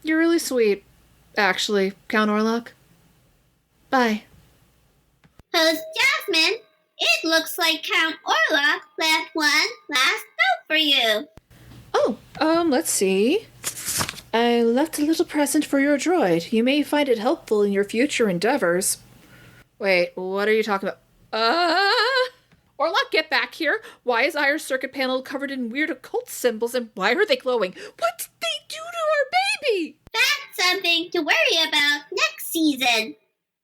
You're really sweet, actually, Count Orlok. Bye. Host Jasmine, it looks like Count Orlok left one last note for you. Let's see. I left a little present for your droid. You may find it helpful in your future endeavors. Wait, what are you talking about? Orlok, get back here. Why is Ire's circuit panel covered in weird occult symbols, and why are they glowing? What did they do to our baby? That's something to worry about next season.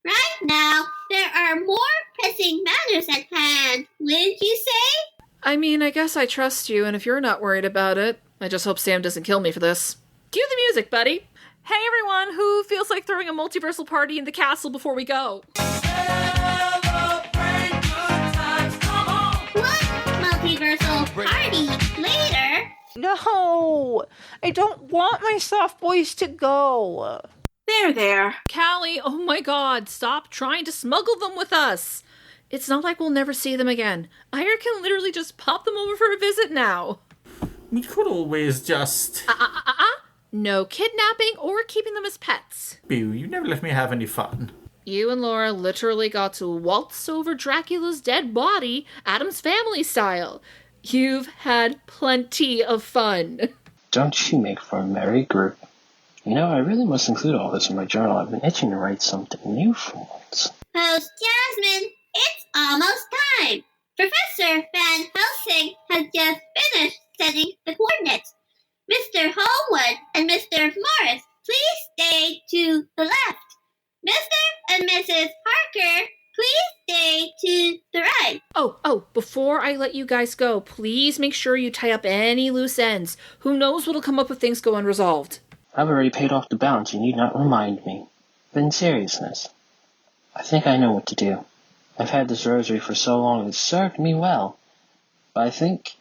Right now, there are more pressing matters at hand, wouldn't you say? I mean, I guess I trust you, and if you're not worried about it, I just hope Sam doesn't kill me for this. Cue the music, buddy. Hey, everyone, who feels like throwing a multiversal party in the castle before we go? Multiversal party later? No! I don't want my soft boys to go. There. Callie, oh my god, stop trying to smuggle them with us. It's not like we'll never see them again. Ire can literally just pop them over for a visit now. We could always just... No kidnapping or keeping them as pets. Boo, you never let me have any fun. You and Laura literally got to waltz over Dracula's dead body, Adam's Family style. You've had plenty of fun. Don't you make for a merry group. You know, I really must include all this in my journal. I've been itching to write something new for once. Host Jasmine, it's almost time. Professor Van Helsing has just finished setting the coordinates. Mr. Holmwood and Mr. Morris, please stay to the left. Mr. and Mrs. Harker, please stay to the right. Oh, before I let you guys go, please make sure you tie up any loose ends. Who knows what'll come up if things go unresolved. I've already paid off the balance, you need not remind me. But in seriousness, I think I know what to do. I've had this rosary for so long it's served me well. But I think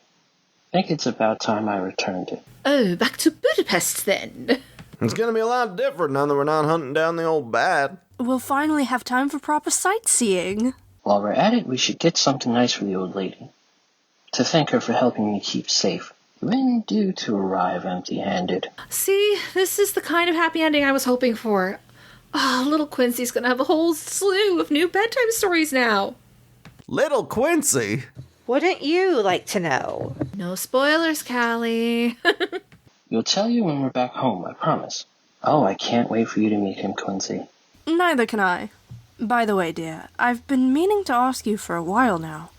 it's about time I returned it. Oh, back to Budapest then. It's gonna be a lot different now that we're not hunting down the old bat. We'll finally have time for proper sightseeing. While we're at it, we should get something nice for the old lady. To thank her for helping me keep safe. You ain't due to arrive empty-handed. See, this is the kind of happy ending I was hoping for. Oh, little Quincy's gonna have a whole slew of new bedtime stories now. Little Quincy? Wouldn't you like to know? No spoilers, Callie. We'll tell you when we're back home, I promise. Oh, I can't wait for you to meet him, Quincy. Neither can I. By the way, dear, I've been meaning to ask you for a while now.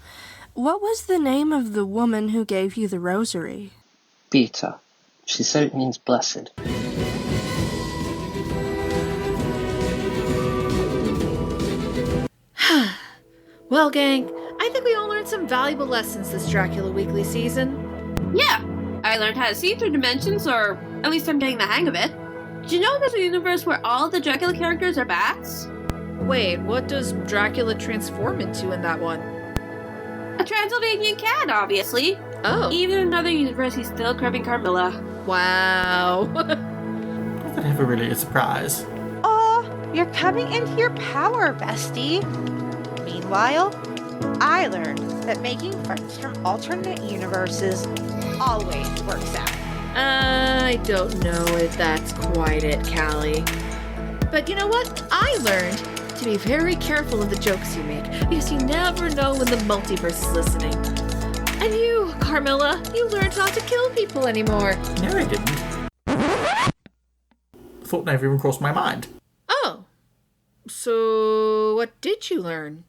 What was the name of the woman who gave you the rosary? Beta. She said it means blessed. Well, gang, I think we all learned some valuable lessons this Dracula Weekly season. Yeah, I learned how to see through dimensions, or at least I'm getting the hang of it. Did you know there's a universe where all the Dracula characters are bats? Wait, what does Dracula transform into in that one? A Transylvanian cat, obviously. Oh. Even in another universe, he's still craving Carmilla. Wow. Not that ever really a surprise. Oh, you're coming into your power, bestie. Meanwhile, I learned that making friends from alternate universes always works out. I don't know if that's quite it, Callie. But you know what? I learned to be very careful of the jokes you make, because you never know when the multiverse is listening. And you, Carmilla, you learned not to kill people anymore. No, I didn't. Thought never even crossed my mind. Oh. So, what did you learn?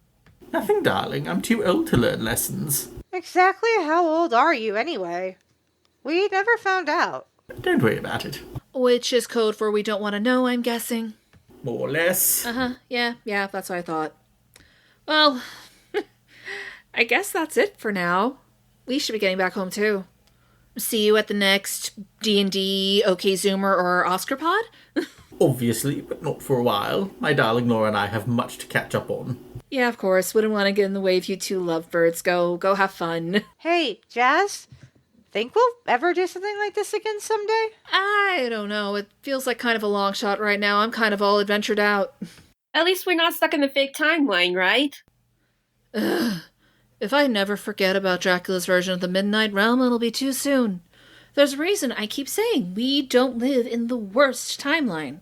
Nothing, darling. I'm too old to learn lessons. Exactly how old are you, anyway? We never found out. Don't worry about it. Which is code for we don't want to know, I'm guessing. More or less. Uh-huh. Yeah, that's what I thought. Well, I guess that's it for now. We should be getting back home, too. See you at the next D&D, OK Zoomer, or Oscar pod? Obviously, but not for a while. My darling Laura and I have much to catch up on. Yeah, of course. Wouldn't want to get in the way of you two lovebirds. Go have fun. Hey, Jazz? Think we'll ever do something like this again someday? I don't know. It feels like kind of a long shot right now. I'm kind of all adventured out. At least we're not stuck in the fake timeline, right? Ugh. If I never forget about Dracula's version of the Midnight Realm, it'll be too soon. There's a reason I keep saying we don't live in the worst timeline.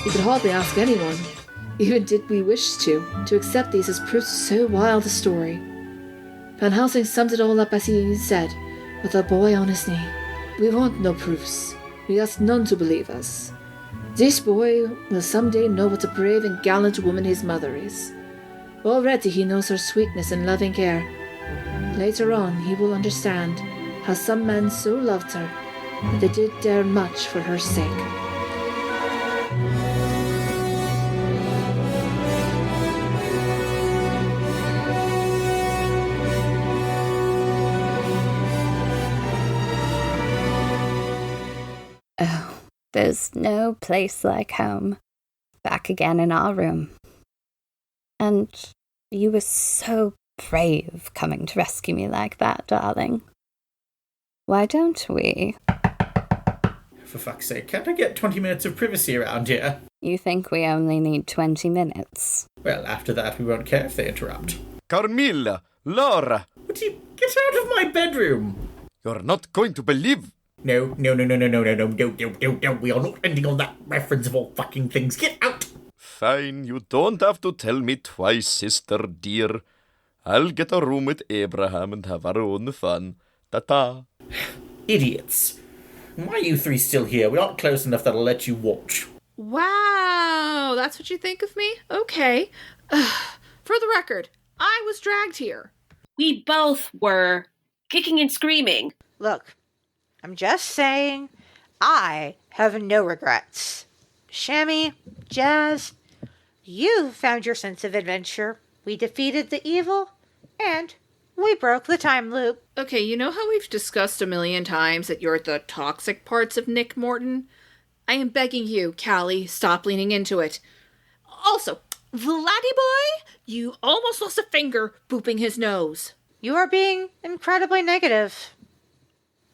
We could hardly ask anyone, even did we wish to accept these as proofs of so wild a story. Van Helsing summed it all up as he said, with a boy on his knee. We want no proofs. We ask none to believe us. This boy will someday know what a brave and gallant woman his mother is. Already he knows her sweetness and loving care. Later on he will understand how some men so loved her that they did dare much for her sake. Oh, there's no place like home. Back again in our room. And you were so brave coming to rescue me like that, darling. Why don't we? For fuck's sake, can't I get 20 minutes of privacy around here? You think we only need 20 minutes? Well, after that we won't care if they interrupt. Carmilla, Laura! Would you get out of my bedroom? You're not going to believe... No. We are not ending on that reference of all fucking things. Get out! Fine, you don't have to tell me twice, sister dear. I'll get a room with Abraham and have our own fun. Ta-ta. Idiots. Why are you three still here? We aren't close enough that I'll let you watch. Wow, that's what you think of me? Okay. For the record, I was dragged here. We both were. Kicking and screaming. Look, I'm just saying, I have no regrets. Shammy, Jazz, you found your sense of adventure. We defeated the evil, and we broke the time loop. Okay, you know how we've discussed a million times that you're the toxic parts of Nick Morton? I am begging you, Callie, stop leaning into it. Also, Vladdy boy, you almost lost a finger booping his nose. You are being incredibly negative.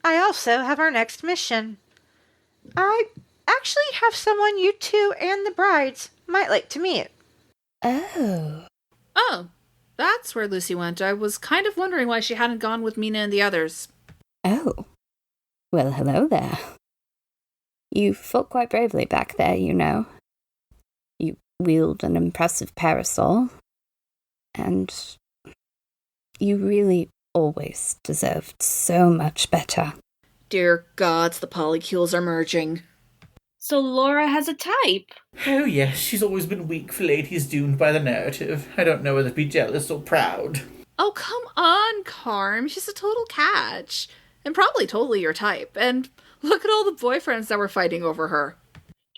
I also have our next mission. I actually have someone you two and the brides might like to meet. Oh. Oh, that's where Lucy went. I was kind of wondering why she hadn't gone with Mina and the others. Oh. Well, hello there. You fought quite bravely back there, you know. You wield an impressive parasol. And you really always deserved so much better. Dear gods, the polycules are merging. So Laura has a type. Oh yes, she's always been weak for ladies doomed by the narrative. I don't know whether to be jealous or proud. Oh, come on, Carm. She's a total catch. And probably totally your type. And look at all the boyfriends that were fighting over her.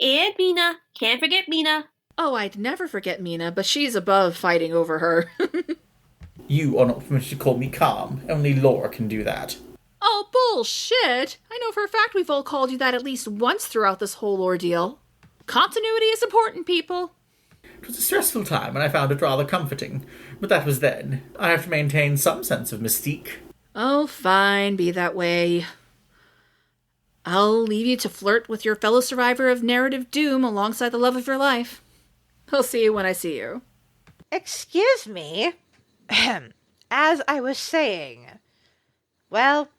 And Mina. Can't forget Mina. Oh, I'd never forget Mina, but she's above fighting over her. You are not permitted to call me calm. Only Laura can do that. Oh, bullshit! I know for a fact we've all called you that at least once throughout this whole ordeal. Continuity is important, people. It was a stressful time, and I found it rather comforting. But that was then. I have to maintain some sense of mystique. Oh, fine, be that way. I'll leave you to flirt with your fellow survivor of narrative doom alongside the love of your life. I'll see you when I see you. Excuse me. As I was saying, well,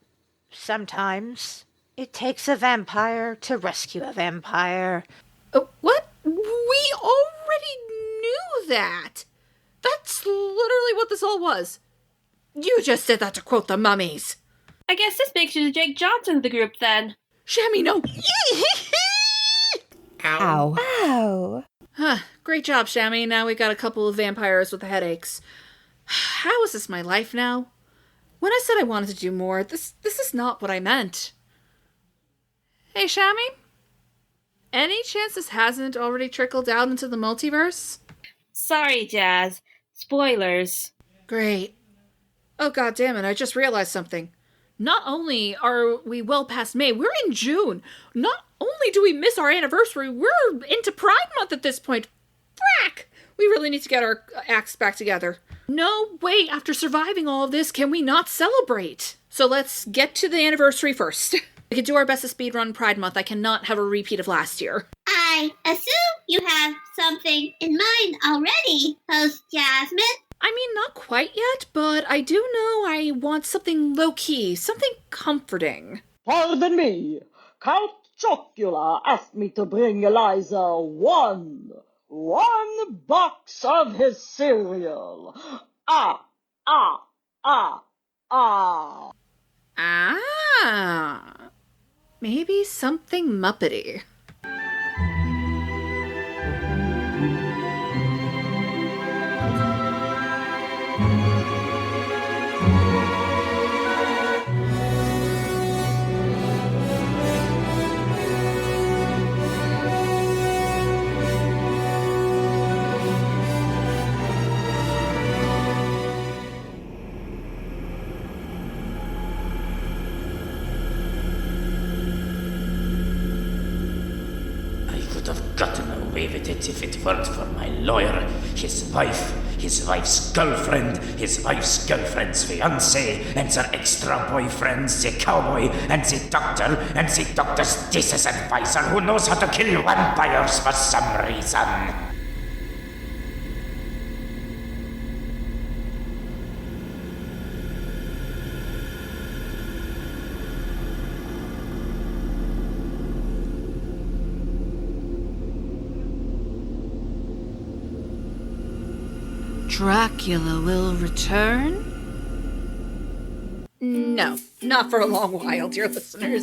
sometimes it takes a vampire to rescue a vampire. What? We already knew that. That's literally what this all was. You just said that to quote the mummies. I guess this makes you the Jake Johnson of the group then. Shammy, no. Ow. Ow. Huh, great job, Shammy. Now we got a couple of vampires with headaches. How is this my life now? When I said I wanted to do more, this is not what I meant. Hey, Shammy? Any chance this hasn't already trickled down into the multiverse? Sorry, Jazz. Spoilers. Great. Oh, god damn it, I just realized something. Not only are we well past May, we're in June. Not only do we miss our anniversary, we're into Pride Month at this point. Frack! We really need to get our acts back together. No way, after surviving all of this, can we not celebrate? So let's get to the anniversary first. We can do our best to speedrun Pride Month. I cannot have a repeat of last year. I assume you have something in mind already, host Jasmine. I mean, not quite yet, but I do know I want something low-key, something comforting. Pardon me. Count Chocula asked me to bring Eliza one box of his cereal. Ah. Maybe something Muppety. Gotten away with it if it weren't for my lawyer, his wife, his wife's girlfriend, his wife's girlfriend's fiancé, and their extra boyfriends, the cowboy, and the doctor's thesis advisor who knows how to kill vampires for some reason. Dracula will return? No, not for a long while, dear listeners.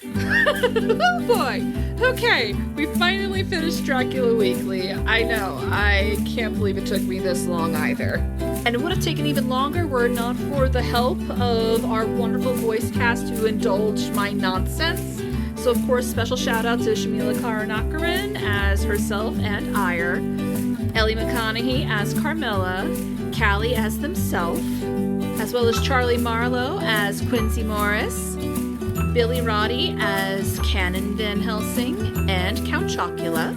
Oh boy. Okay, we finally finished Dracula Weekly. I know, I can't believe it took me this long either. And it would have taken even longer were it not for the help of our wonderful voice cast who indulged my nonsense. So of course, special shout out to Shamila Karanakaran as herself and Ire, Ellie McConaughey as Carmilla, Callie as themself, as well as Charlie Marlowe as Quincy Morris, Billy Roddy as Canon Van Helsing and Count Chocula,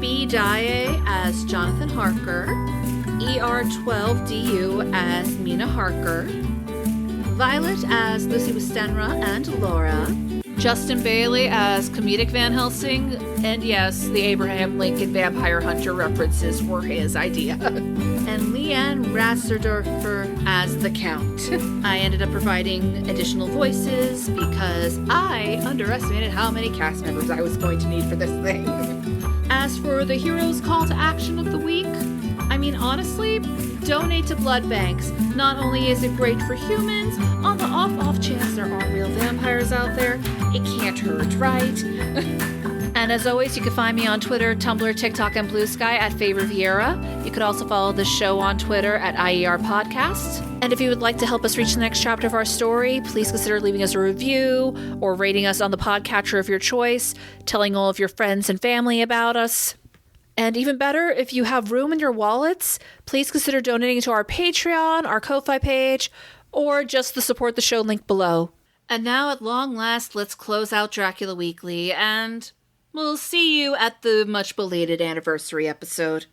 B. Dye as Jonathan Harker, ER12DU as Mina Harker, Violet as Lucy Westenra and Laura, Justin Bailey as Comedic Van Helsing, and yes, the Abraham Lincoln Vampire Hunter references were his idea. And Leanne Rasserdorfer as the Count. I ended up providing additional voices because I underestimated how many cast members I was going to need for this thing. As for the hero's call to action of the week, I mean, honestly, donate to blood banks. Not only is it great for humans, on the off chance there are real vampires out there, it can't hurt, right? And as always, you can find me on Twitter, Tumblr, TikTok, and Blue Sky at Faye Riviera. You could also follow the show on Twitter at IER Podcast. And if you would like to help us reach the next chapter of our story, please consider leaving us a review or rating us on the podcatcher of your choice, telling all of your friends and family about us. And even better, if you have room in your wallets, please consider donating to our Patreon, our Ko-Fi page, or just the support the show link below. And now, at long last, let's close out Dracula Weekly, and we'll see you at the much belated anniversary episode.